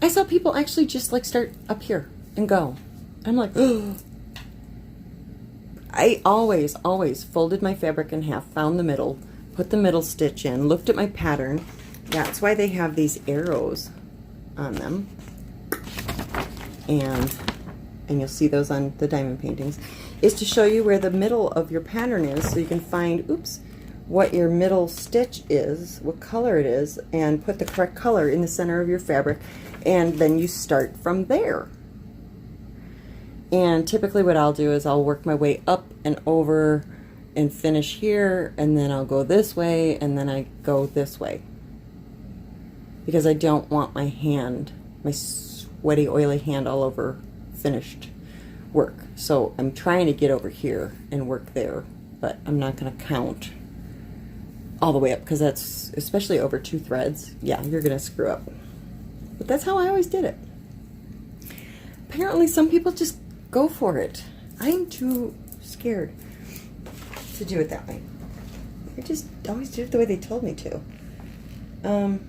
I saw people actually just like start up here and go. I'm like, oh. I always folded my fabric in half, found the middle, put the middle stitch in, looked at my pattern. That's why they have these arrows on them. And you'll see those on the diamond paintings, is to show you where the middle of your pattern is so you can find, oops, what your middle stitch is, what color it is, and put the correct color in the center of your fabric, and then you start from there. And typically what I'll do is I'll work my way up and over and finish here, and then I'll go this way, and then I go this way. Because I don't want my hand, my sweaty, oily hand all over finished work. So I'm trying to get over here and work there, but I'm not going to count all the way up, because that's, especially over 2 threads, yeah, you're gonna screw up. But that's how I always did it. Apparently some people just go for it. I'm too scared to do it that way. I just always do it the way they told me to. I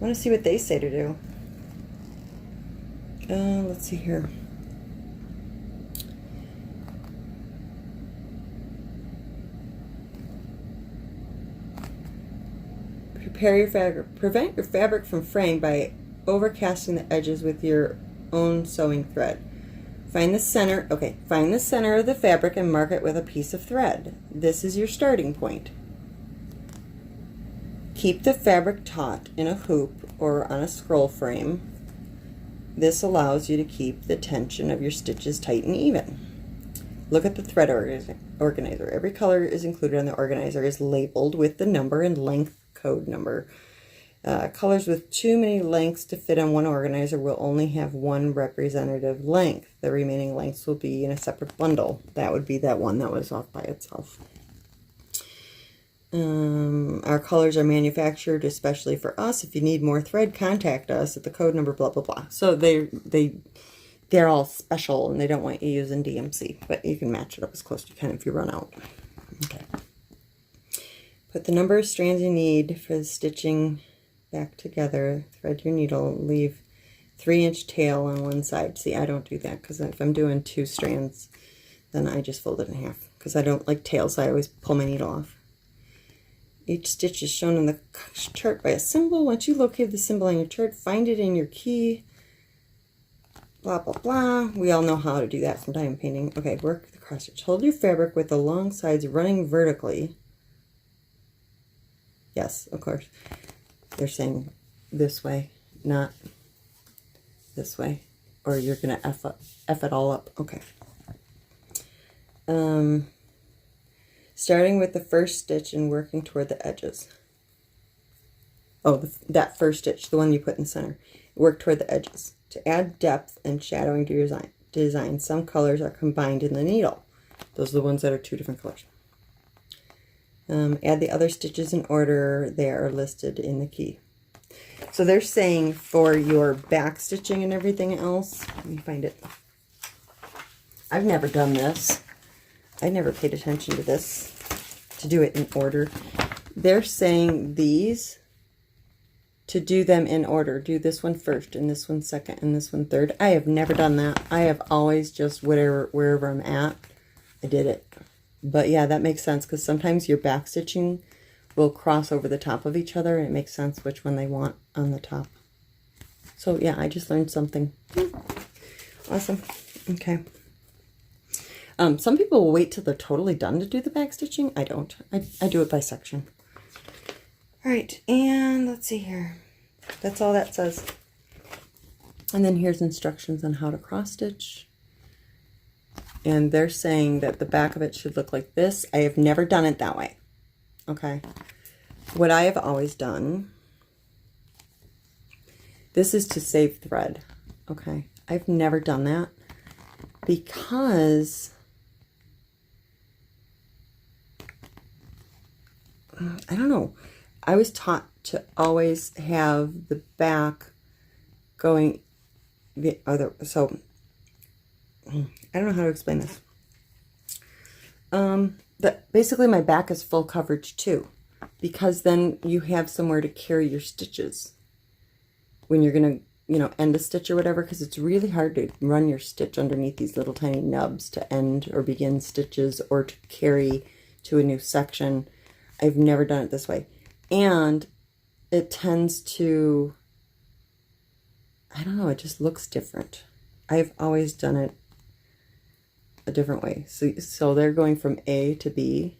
want to see what they say to do. Let's see here. Prepare your fabric. Prevent your fabric from fraying by overcasting the edges with your own sewing thread. Find the center. Okay, find the center of the fabric and mark it with a piece of thread. This is your starting point. Keep the fabric taut in a hoop or on a scroll frame. This allows you to keep the tension of your stitches tight and even. Look at the thread organizer. Every color is included on the organizer is labeled with the number and length code number. Colors with too many lengths to fit on one organizer will only have one representative length. The remaining lengths will be in a separate bundle. That would be that one that was off by itself. Our colors are manufactured especially for us. If you need more thread, contact us at the code number blah blah blah. So they're all special and they don't want you using DMC, but you can match it up as close as you can if you run out. Okay. Put the number of strands you need for the stitching back together. Thread your needle. Leave 3-inch tail on one side. See, I don't do that because if I'm doing 2 strands, then I just fold it in half because I don't like tails. I always pull my needle off. Each stitch is shown in the chart by a symbol. Once you locate the symbol on your chart, find it in your key. Blah, blah, blah. We all know how to do that from diamond painting. Okay, work the cross stitch. Hold your fabric with the long sides running vertically. Yes, of course. They're saying this way, not this way. Or you're going to F it all up. Okay. Starting with the first stitch and working toward the edges. Oh, that first stitch, the one you put in the center. Work toward the edges. To add depth and shadowing to your design, some colors are combined in the needle. Those are the ones that are 2 different colors. Add the other stitches in order they are listed in the key. So they're saying for your back stitching and everything else, let me find it. I've never done this. I never paid attention to this, to do it in order. They're saying these, to do them in order. Do this one first, and this one second, and this one third. I have never done that. I have always just wherever I'm at, I did it. But yeah, that makes sense, because sometimes your back stitching will cross over the top of each other, and it makes sense which one they want on the top. So yeah, I just learned something. Awesome. Okay. Some people will wait till they're totally done to do the back stitching. I don't. I do it by section. All right, and let's see here. That's all that says. And then here's instructions on how to cross stitch. And they're saying that the back of it should look like this. I have never done it that way. Okay. What I have always done, this is to save thread. Okay. I've never done that because I don't know. I was taught to always have the back going the other, so I don't know how to explain this. Basically my back is full coverage too, because then you have somewhere to carry your stitches when you're going to, you know, end a stitch or whatever, because it's really hard to run your stitch underneath these little tiny nubs to end or begin stitches or to carry to a new section. I've never done it this way. And it tends to, I don't know, it just looks different. I've always done it a different way. So they're going from A to B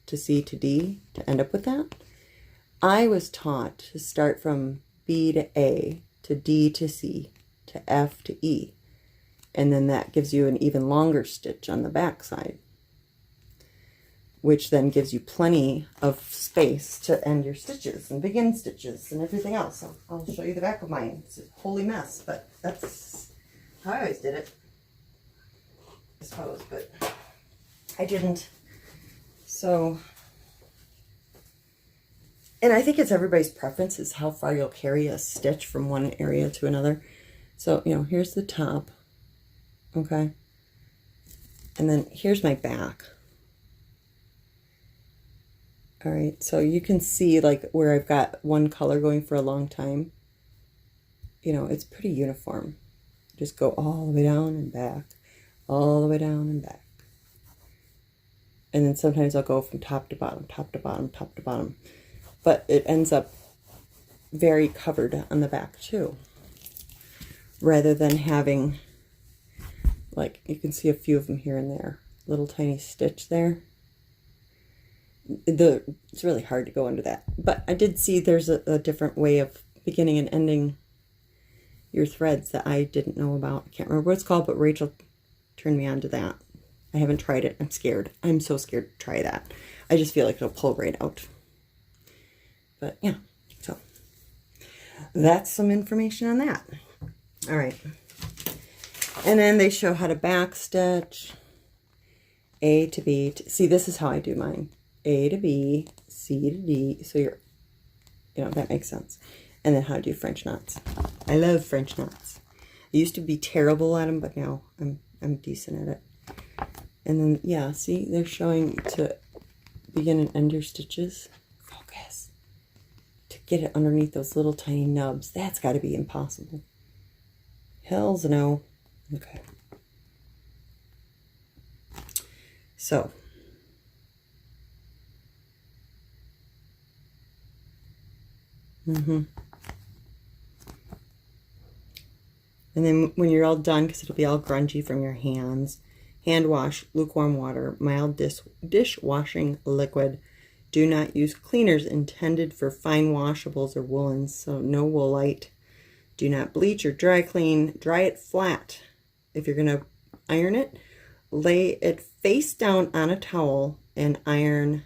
to C to D to end up with that. I was taught to start from B to A to D to C to F to E. And then that gives you an even longer stitch on the back side, which then gives you plenty of space to end your stitches and begin stitches and everything else. So I'll show you the back of mine. It's a holy mess, but that's how I always did it, I suppose. But I didn't So, and I think it's everybody's preference is how far you'll carry a stitch from one area to another. So, you know, here's the top, okay? And then here's my back. All right, so you can see like where I've got one color going for a long time. You know, it's pretty uniform. Just go all the way down and back, all the way down and back. And then sometimes I'll go from top to bottom, top to bottom, top to bottom. But it ends up very covered on the back too. Rather than having, like, you can see a few of them here and there. Little tiny stitch there. It's really hard to go under that. But I did see there's a different way of beginning and ending your threads that I didn't know about. I can't remember what it's called, but Rachel turned me on to that. I haven't tried it. I'm scared. I'm so scared to try that. I just feel like it'll pull right out. But yeah, so that's some information on that. All right. And then they show how to back stitch. A to B. See, this is how I do mine. A to B, C to D. So you're, you know, that makes sense. And then how to do French knots. I love French knots. I used to be terrible at them, but now I'm decent at it. And then, yeah, see, they're showing to begin and end your stitches. Focus. To get it underneath those little tiny nubs. That's got to be impossible. Hells no. Okay. So. And then when you're all done, because it'll be all grungy from your hands, hand wash, lukewarm water, mild dishwashing liquid. Do not use cleaners intended for fine washables or woolens, so no woolite. Do not bleach or dry clean. Dry it flat. If you're going to iron it, lay it face down on a towel and iron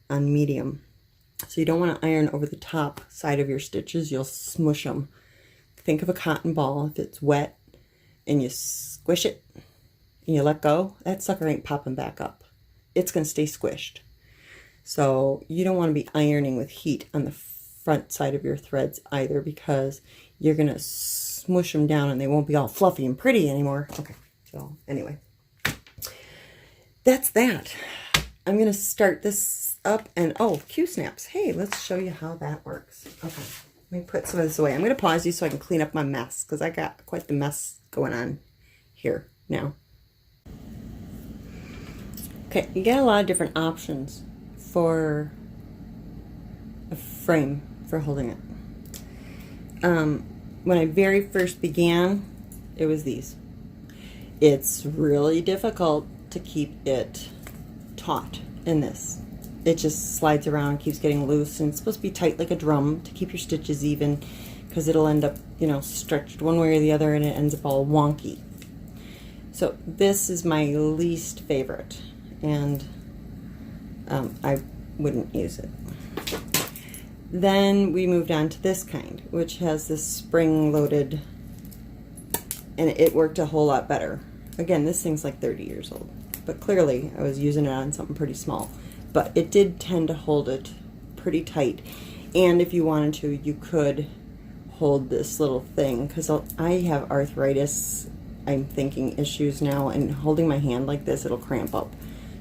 on medium. So you don't want to iron over the top side of your stitches. You'll smush them. Think of a cotton ball. If it's wet and you squish it and you let go, that sucker ain't popping back up. It's going to stay squished. So you don't want to be ironing with heat on the front side of your threads either, because you're going to smush them down and they won't be all fluffy and pretty anymore. Okay, so anyway, that's that. I'm going to start this up and, oh, Q-snaps. Hey, let's show you how that works. Okay, let me put some of this away. I'm going to pause you so I can clean up my mess, because I got quite the mess going on here now. Okay, you get a lot of different options for a frame for holding it. When I very first began, it was these. It's really difficult to keep it taut in this. It just slides around, keeps getting loose, and it's supposed to be tight like a drum to keep your stitches even, because it'll end up, you know, stretched one way or the other and it ends up all wonky. So this is my least favorite, and I wouldn't use it. Then we moved on to this kind, which has this spring-loaded, and it worked a whole lot better. Again, this thing's like 30 years old, but clearly I was using it on something pretty small. But it did tend to hold it pretty tight, and if you wanted to, you could hold this little thing, because I have arthritis, I'm thinking, issues now, and holding my hand like this, it'll cramp up.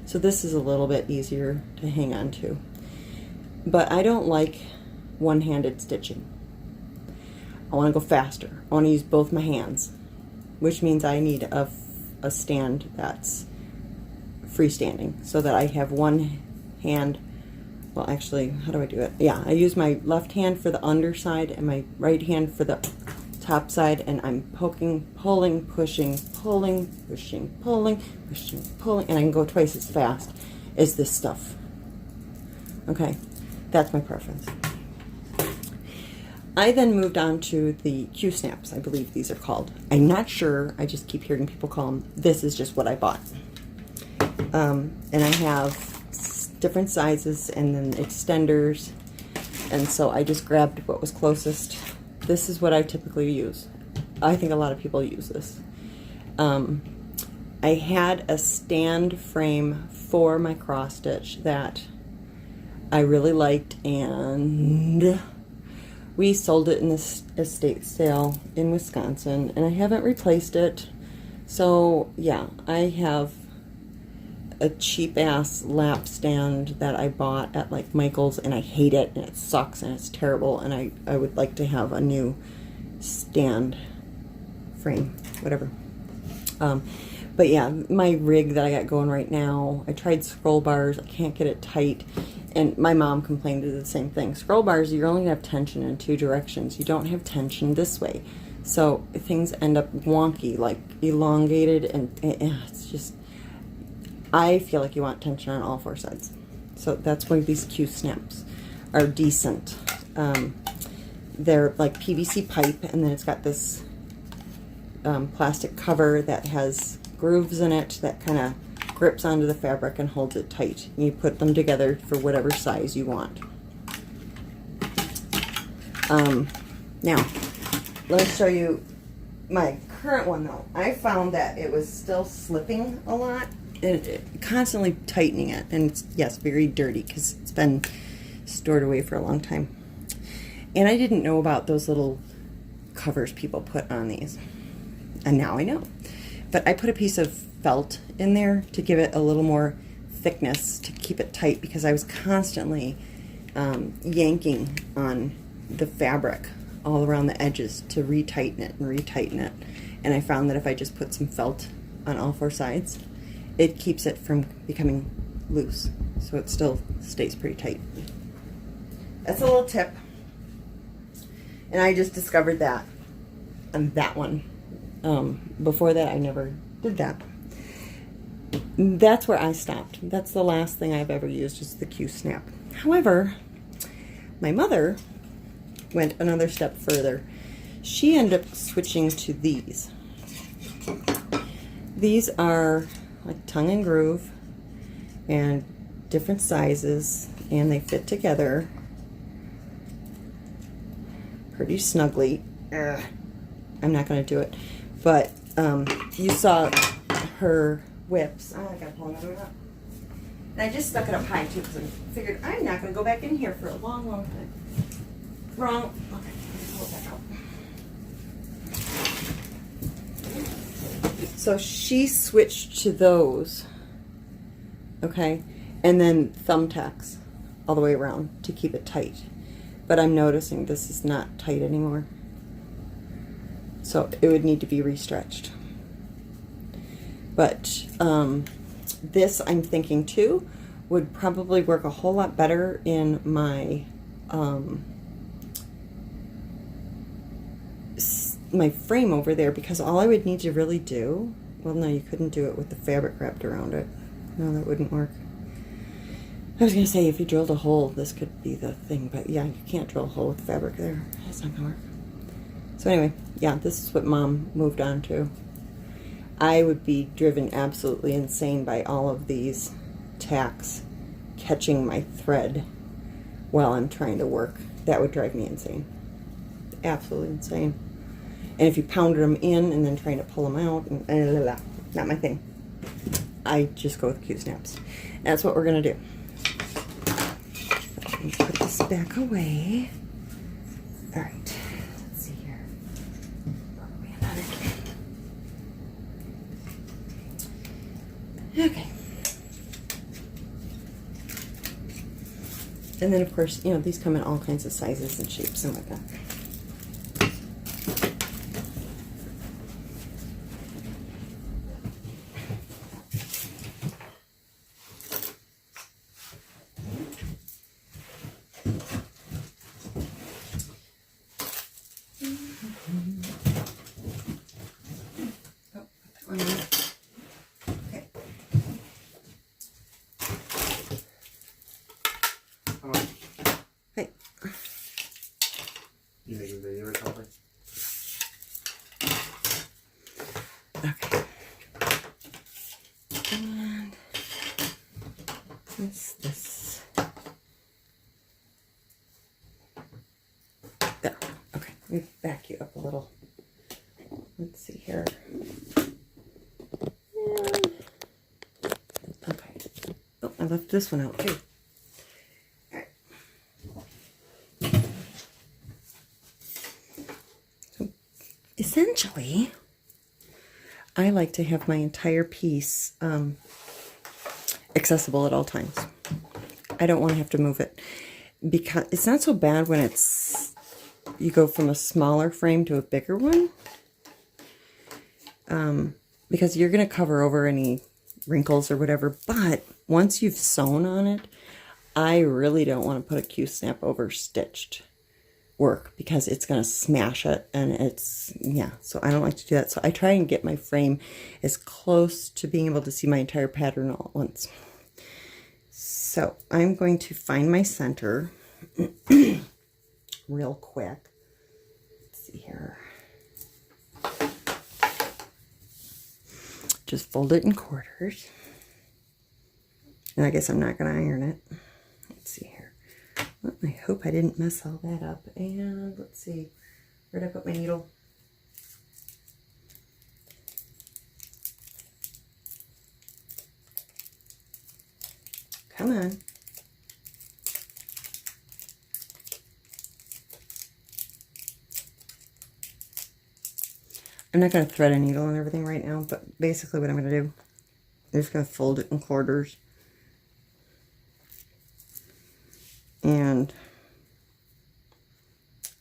So this is a little bit easier to hang on to. But I don't like one-handed stitching. I want to go faster. I want to use both my hands, which means I need a stand that's freestanding, so that I have one hand. Well, actually, how do I do it? Yeah, I use my left hand for the underside and my right hand for the top side, and I'm poking, pulling, pushing, pulling, pushing, pulling, pushing, pulling, and I can go twice as fast as this stuff. Okay, that's my preference. I then moved on to the Q-snaps, I believe these are called. I'm not sure, I just keep hearing people call them. This is just what I bought. And I have different sizes and then extenders, and so I just grabbed what was closest. This is what I typically use. I think a lot of people use this. I had a stand frame before my cross stitch that I really liked, and we sold it in this estate sale in Wisconsin, and I haven't replaced it. So yeah, I have a cheap ass lap stand that I bought at like Michael's, and I hate it, and it sucks, and it's terrible, and I would like to have a new stand frame, whatever. But yeah, my rig that I got going right now, I tried scroll bars, I can't get it tight, and my mom complained of the same thing. Scroll bars, you're only gonna have tension in 2 directions. You don't have tension this way. So things end up wonky, like elongated, and it's just, I feel like you want tension on all 4 sides. So that's why these Q snaps are decent. They're like PVC pipe, and then it's got this plastic cover that has grooves in it that kind of grips onto the fabric and holds it tight. You put them together for whatever size you want. Now, let me show you my current one though. I found that it was still slipping a lot, and constantly tightening it, and it's, yes, very dirty because it's been stored away for a long time. And I didn't know about those little covers people put on these, and now I know. But I put a piece of felt in there to give it a little more thickness to keep it tight, because I was constantly yanking on the fabric all around the edges to retighten it and retighten it. And I found that if I just put some felt on all 4 sides, it keeps it from becoming loose, so it still stays pretty tight. That's a little tip, and I just discovered that on that one. Before that, I never did that. That's where I stopped. That's the last thing I've ever used, is the Q snap. However, my mother went another step further. She ended up switching to these. These are like tongue and groove, and different sizes, and they fit together pretty snugly. I'm not going to do it, but you saw her whips. Oh, I got to pull another one up. And I just stuck it up high too, because I figured I'm not going to go back in here for a long, long time. Wrong. Okay, pull it back out. So she switched to those, okay, and then thumbtacks all the way around to keep it tight. But I'm noticing this is not tight anymore, so it would need to be restretched. But this, I'm thinking too, would probably work a whole lot better in my my frame over there, because all I would need to really do, well, no, you couldn't do it with the fabric wrapped around it. No, that wouldn't work. I was going to say, if you drilled a hole, this could be the thing, but yeah, you can't drill a hole with fabric there. That's not going to work. So anyway, yeah, this is what Mom moved on to. I would be driven absolutely insane by all of these tacks catching my thread while I'm trying to work. That would drive me insane. Absolutely insane. And if you pounded them in and then trying to pull them out, and not my thing. I just go with Q snaps. And that's what we're going to do. Let me put this back away. All right. Let's see here. Okay. And then, of course, you know, these come in all kinds of sizes and shapes and whatnot. You making a video or something? Okay. And this. There. Okay. Let me back you up a little. Let's see here. Okay. left this one out too. Alright. So essentially, I like to have my entire piece accessible at all times. I don't want to have to move it, because it's not so bad when you go from a smaller frame to a bigger one, because you're going to cover over any wrinkles or whatever. But once you've sewn on it, I really don't want to put a Q-snap over stitched work, because it's going to smash it, and yeah, so I don't like to do that. So I try and get my frame as close to being able to see my entire pattern all at once. So I'm going to find my center real quick. Let's see here. Just fold it in quarters. And I guess I'm not going to iron it. Let's see here. Well, I hope I didn't mess all that up. And let's see. Where did I put my needle? Come on. I'm not going to thread a needle and everything right now, but basically what I'm going to do, I'm just going to fold it in quarters. And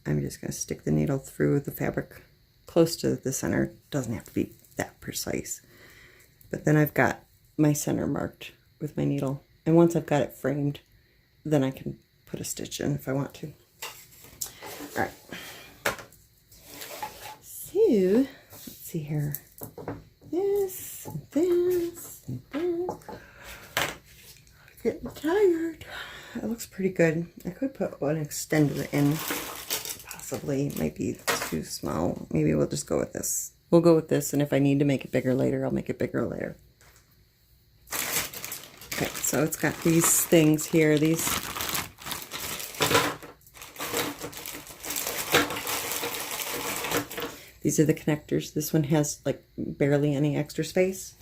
I'm just going to stick the needle through the fabric close to the center. It doesn't have to be that precise. But then I've got my center marked with my needle. And once I've got it framed, then I can put a stitch in if I want to. All right. So, let's see here. This, and this, and this. Getting tired. It looks pretty good. I could put one extender in. Possibly. It might be too small. Maybe we'll just go with this. We'll go with this, and if I need to make it bigger later, I'll make it bigger later. Okay, so it's got these things here. These are the connectors. This one has like barely any extra space.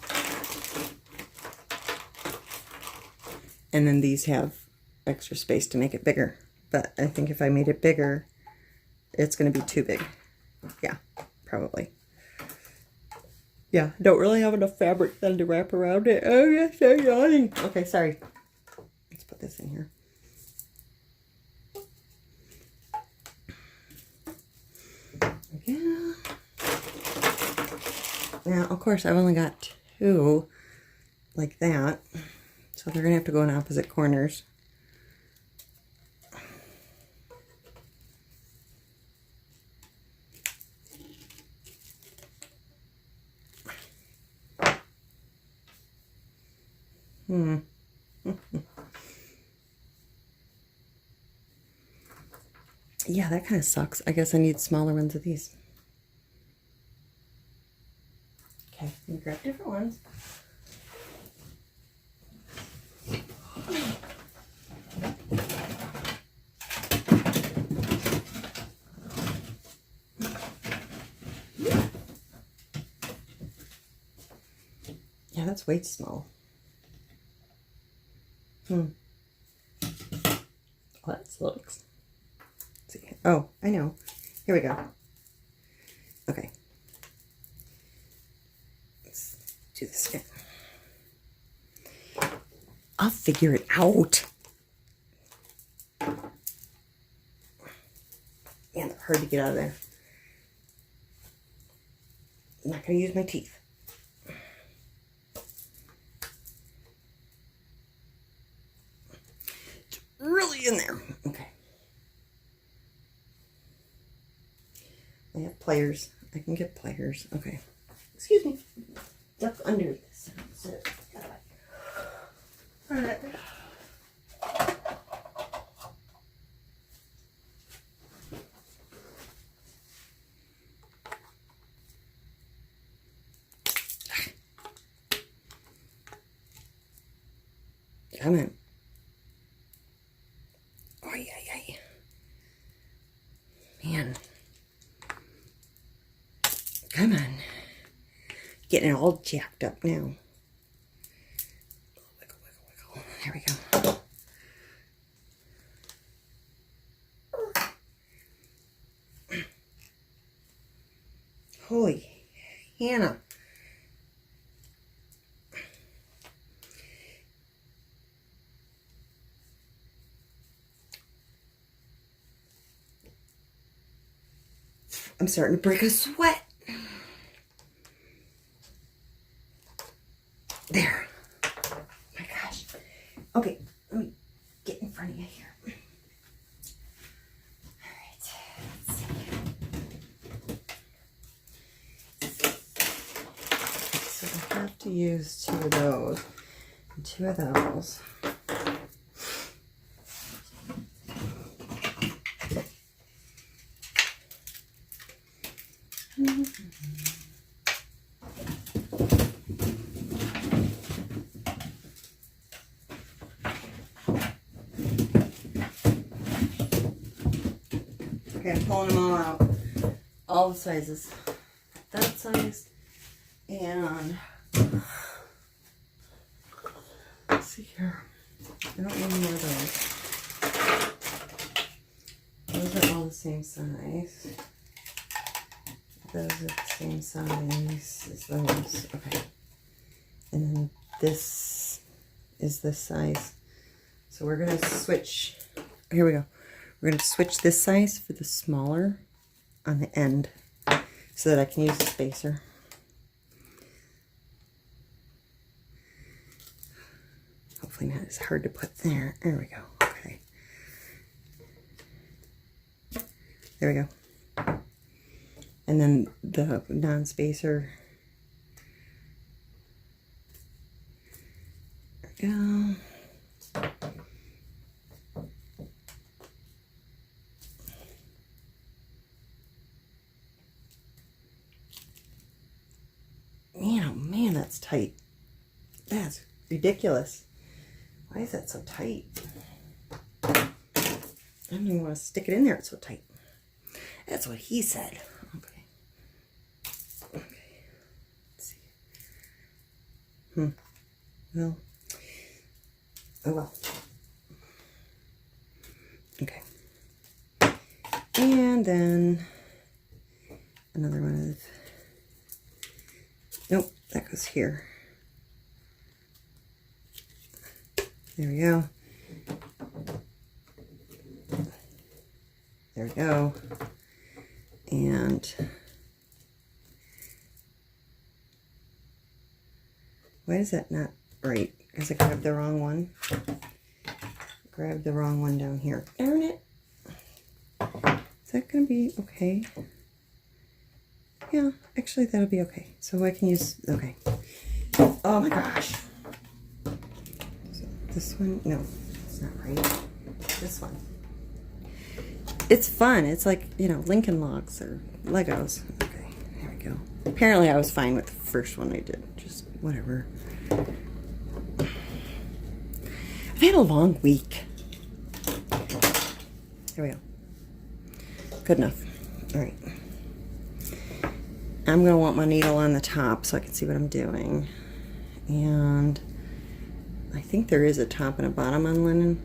And then these have extra space to make it bigger. But I think if I made it bigger, it's going to be too big. Yeah, probably. Yeah, don't really have enough fabric then to wrap around it. Oh, yes, so yawning. Okay, sorry. Let's put this in here. Yeah. Now, of course, I've only got two like that. So they're going to have to go in opposite corners. Yeah, that kind of sucks. I guess I need smaller ones of these. Okay, I'm gonna grab different ones. Yeah, that's way too small. Oh, that looks. Let's see. Oh, I know. Here we go. Okay. Let's do this again. I'll figure it out. Man, they're hard to get out of there. I'm not going to use my teeth. It's really in there. Okay. I have pliers. I can get pliers. Okay. Excuse me. Duck under this. All right. Come on. Oh, yeah. Man. Come on. Getting all jacked up now. Wiggle. There we Holy Hannah. I'm starting to break a sweat. There. Oh my gosh. Okay, let me get in front of you here. Alright, let's see. So I have to use 2 of those and 2 of those. Okay, I'm pulling them all out. All the sizes. That size. And let's see here. I don't need more of those. Those are all the same size. Those are the same size as those. Okay. And then this is this size. So we're going to switch. Here we go. We're going to switch this size for the smaller on the end so that I can use the spacer. Hopefully not as hard to put there. There we go. Okay. There we go. And then the non-spacer. There we go. Man, oh man, that's tight. That's ridiculous. Why is that so tight? I don't even want to stick it in there. It's so tight. That's what he said. Okay. Okay. Let's see. Well. Oh well. Okay. And then another one of these. Nope, that goes here. There we go. There we go. And why is that not right? Because I grabbed the wrong one. Grabbed the wrong one down here. Darn it. Is that going to be okay? Yeah, actually that'll be okay. So I can use, okay. Oh my gosh. So this one, no, it's not right. This one. It's fun. It's like, you know, Lincoln Logs or Legos. Okay, there we go. Apparently I was fine with the first one I did. Just whatever. I've had a long week. There we go. Good enough. All right. I'm going to want my needle on the top so I can see what I'm doing. And I think there is a top and a bottom on linen.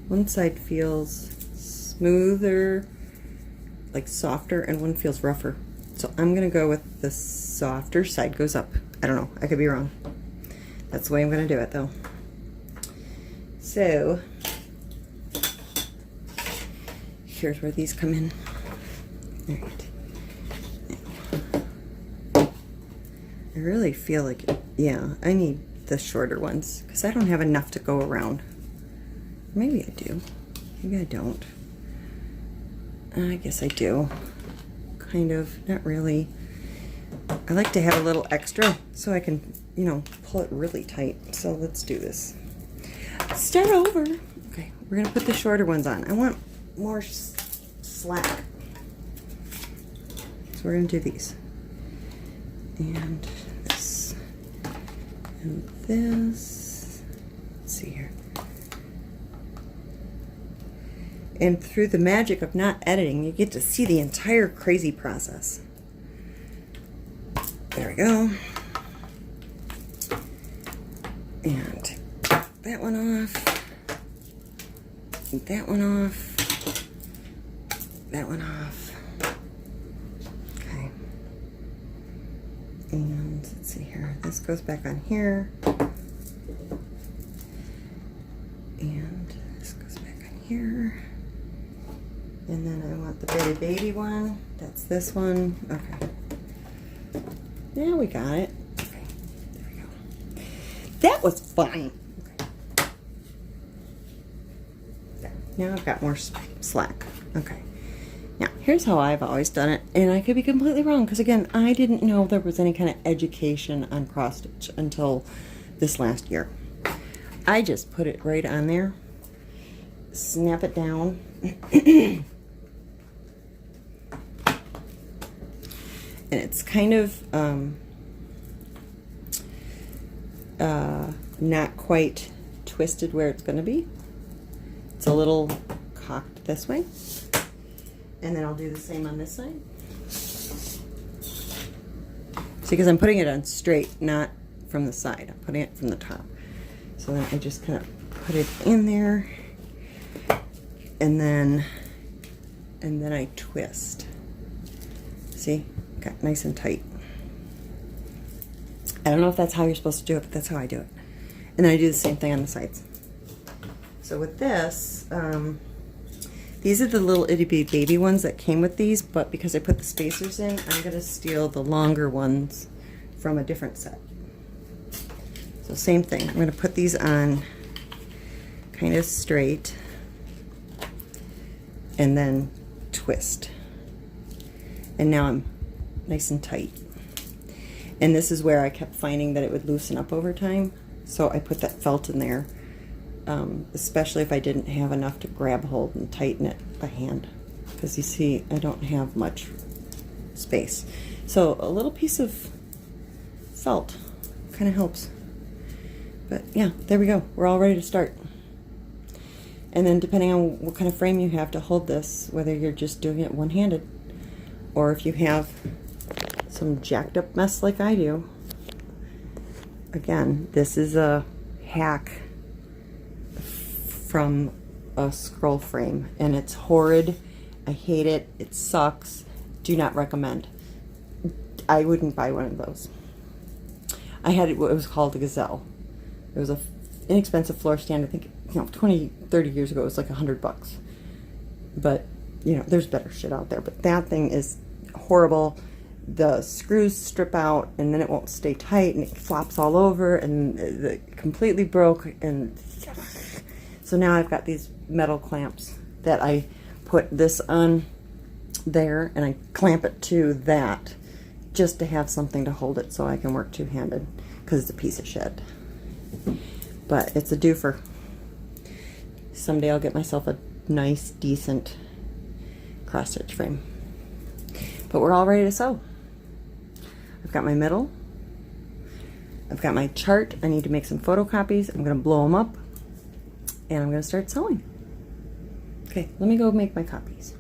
One side feels smoother, like softer, and one feels rougher. So I'm going to go with the softer side goes up. I don't know. I could be wrong. That's the way I'm going to do it, though. So here's where these come in. All right. I really feel like, yeah, I need the shorter ones because I don't have enough to go around. Maybe I do. Maybe I don't. I guess I do. Kind of. Not really. I like to have a little extra so I can, you know, pull it really tight. So let's do this. Start over. Okay, we're going to put the shorter ones on. I want more slack. So we're going to do these. And this. And this. Let's see here. And through the magic of not editing, you get to see the entire crazy process. There we go. And that one off. That one off. That one off. this goes back on here. And this goes back on here. And then I want the bitty baby one. That's this one. Okay. Yeah, we got it. Okay, there we go. That was fun. Okay. There. Now I've got more slack. Okay. Now, here's how I've always done it, and I could be completely wrong, because again, I didn't know there was any kind of education on cross stitch until this last year. I just put it right on there, snap it down, and it's kind of not quite twisted where it's going to be. It's a little cocked this way. And then I'll do the same on this side. See, because I'm putting it on straight, not from the side. I'm putting it from the top. So then I just kind of put it in there, and then I twist. See? Got nice and tight. I don't know if that's how you're supposed to do it, but that's how I do it. And then I do the same thing on the sides. So with this, these are the little itty bitty baby ones that came with these, but because I put the spacers in, I'm going to steal the longer ones from a different set. So same thing. I'm going to put these on kind of straight and then twist. And now I'm nice and tight. And this is where I kept finding that it would loosen up over time. So I put that felt in there. Especially if I didn't have enough to grab hold and tighten it by hand, because you see I don't have much space. So a little piece of felt kind of helps. But yeah, there we go. We're all ready to start. And then depending on what kind of frame you have to hold this, whether you're just doing it one-handed or if you have some jacked up mess like I do, again, this is a hack from a scroll frame, and it's horrid. I hate it. It sucks. Do not recommend. I wouldn't buy one of those. I had it was called a Gazelle. It was a inexpensive floor stand. I think 20, 30 years ago it was like $100. But there's better shit out there. But that thing is horrible. The screws strip out, and then it won't stay tight, and it flops all over, and it completely broke. And so now I've got these metal clamps that I put this on there, and I clamp it to that just to have something to hold it so I can work two-handed, because it's a piece of shit. But it's a doofer. Someday I'll get myself a nice, decent cross-stitch frame. But we're all ready to sew. I've got my middle. I've got my chart. I need to make some photocopies. I'm going to blow them up. And I'm going to start sewing. Okay, let me go make my copies.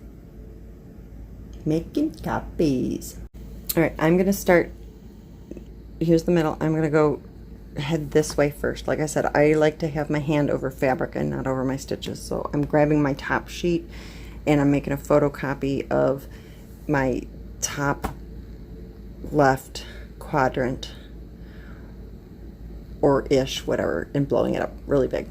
Making copies. Alright, I'm going to start. Here's the middle. I'm going to go head this way first. Like I said, I like to have my hand over fabric and not over my stitches. So I'm grabbing my top sheet and I'm making a photocopy of my top left quadrant or ish, whatever, and blowing it up really big.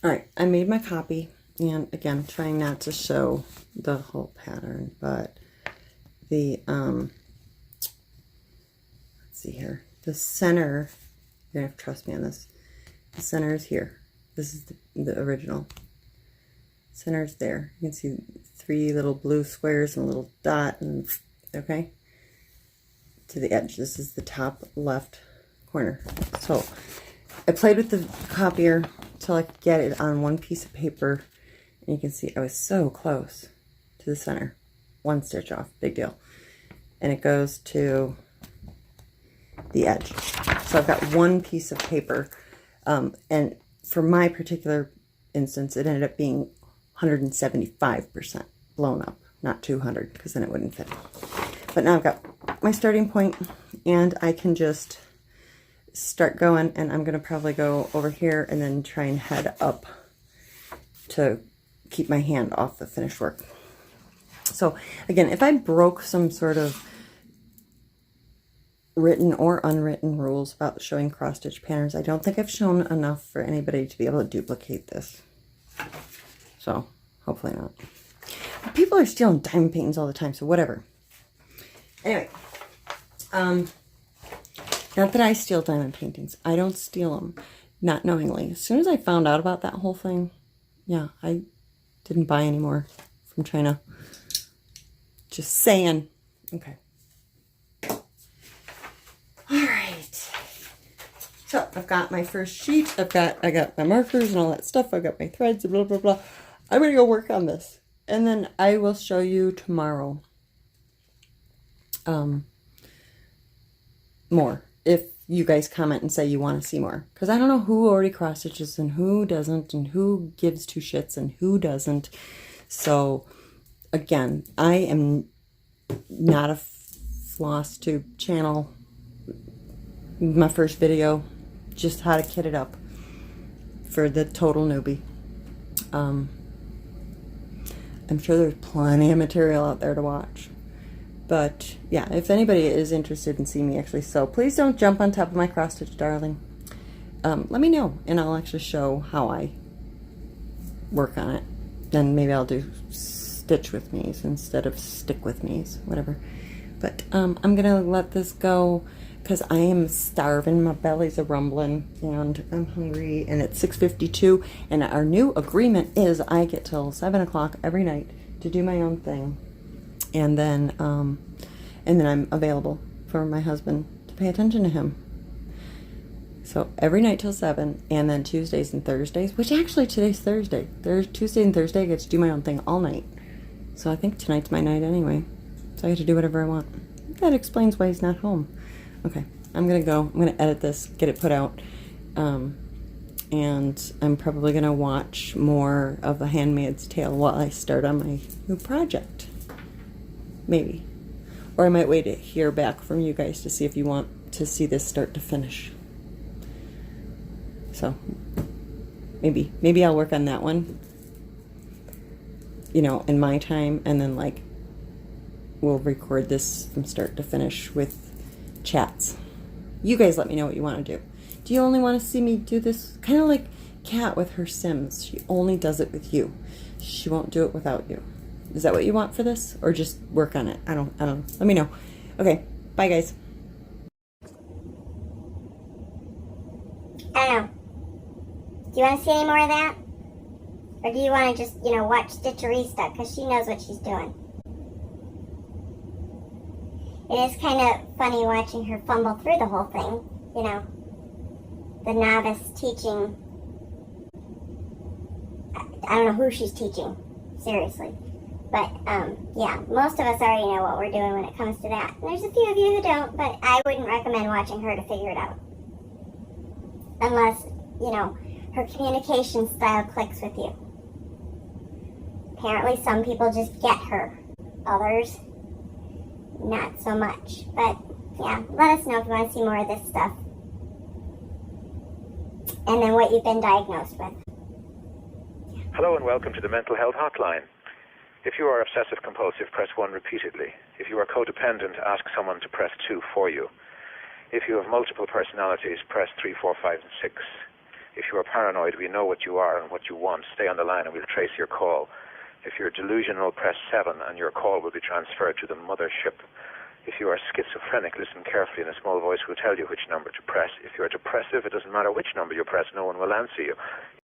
Alright, I made my copy, and again, trying not to show the whole pattern, but the, let's see here, the center, you're going to have to trust me on this, the center is here. This is the original. Center is there. You can see 3 little blue squares and a little dot, and okay, to the edge. This is the top left corner. So I played with the copier till I could get it on one piece of paper, and you can see I was so close to the center. 1 stitch off, big deal. And it goes to the edge. So I've got 1 piece of paper, and for my particular instance, it ended up being 175% blown up, not 200, because then it wouldn't fit. But now I've got my starting point, and I can just start going, and I'm going to probably go over here and then try and head up to keep my hand off the finished work. So again, if I broke some sort of written or unwritten rules about showing cross-stitch patterns. I don't think I've shown enough for anybody to be able to duplicate this. So, hopefully not. People are stealing diamond paintings all the time, so whatever. Anyway, not that I steal diamond paintings. I don't steal them, not knowingly. As soon as I found out about that whole thing, yeah, I didn't buy any more from China. Just saying. Okay. Alright. So, I've got my first sheet. I got my markers and all that stuff. I've got my threads and blah, blah, blah. I'm going to go work on this. And then I will show you tomorrow more. If you guys comment and say you want to see more. Because I don't know who already cross stitches and who doesn't and who gives two shits and who doesn't. So, again, I am not a FlossTube channel. My first video, just how to kit it up for the total newbie. I'm sure there's plenty of material out there to watch. But, yeah, if anybody is interested in seeing me actually sew, please don't jump on top of my cross stitch, darling. Let me know, and I'll actually show how I work on it. Then maybe I'll do stitch with me's instead of stick with me's, whatever. But I'm going to let this go because I am starving. My belly's a rumbling, and I'm hungry, and it's 6:52, and our new agreement is I get till 7 o'clock every night to do my own thing. And then I'm available for my husband to pay attention to him. So every night till 7, and then Tuesdays and Thursdays, which actually today's Thursday. Tuesday and Thursday I get to do my own thing all night. So I think tonight's my night anyway. So I get to do whatever I want. That explains why he's not home. Okay, I'm gonna go. I'm gonna edit this, get it put out. And I'm probably gonna watch more of The Handmaid's Tale while I start on my new project. Maybe. Or I might wait to hear back from you guys to see if you want to see this start to finish. So, maybe I'll work on that one, you know, in my time, and then, like, we'll record this from start to finish with chats. You guys let me know what you want to do. Do you only want to see me do this? Kind of like Kat with her Sims. She only does it with you. She won't do it without you. Is that what you want for this? Or just work on it? I don't know. Let me know. Okay. Bye, guys. I don't know. Do you want to see any more of that? Or do you want to just, you know, watch Darice stuff? Because she knows what she's doing. It is kind of funny watching her fumble through the whole thing. You know, the novice teaching. I don't know who she's teaching. Seriously. But, yeah, most of us already know what we're doing when it comes to that. And there's a few of you who don't, but I wouldn't recommend watching her to figure it out. Unless, you know, her communication style clicks with you. Apparently some people just get her. Others, not so much. But, yeah, let us know if you want to see more of this stuff. And then what you've been diagnosed with. Hello and welcome to the Mental Health Hotline. If you are obsessive-compulsive, press 1 repeatedly. If you are codependent, ask someone to press 2 for you. If you have multiple personalities, press 3, 4, 5, and 6. If you are paranoid, we know what you are and what you want. Stay on the line and we'll trace your call. If you're delusional, press 7 and your call will be transferred to the mothership. If you are schizophrenic, listen carefully and a small voice will tell you which number to press. If you are depressive, it doesn't matter which number you press, no one will answer you.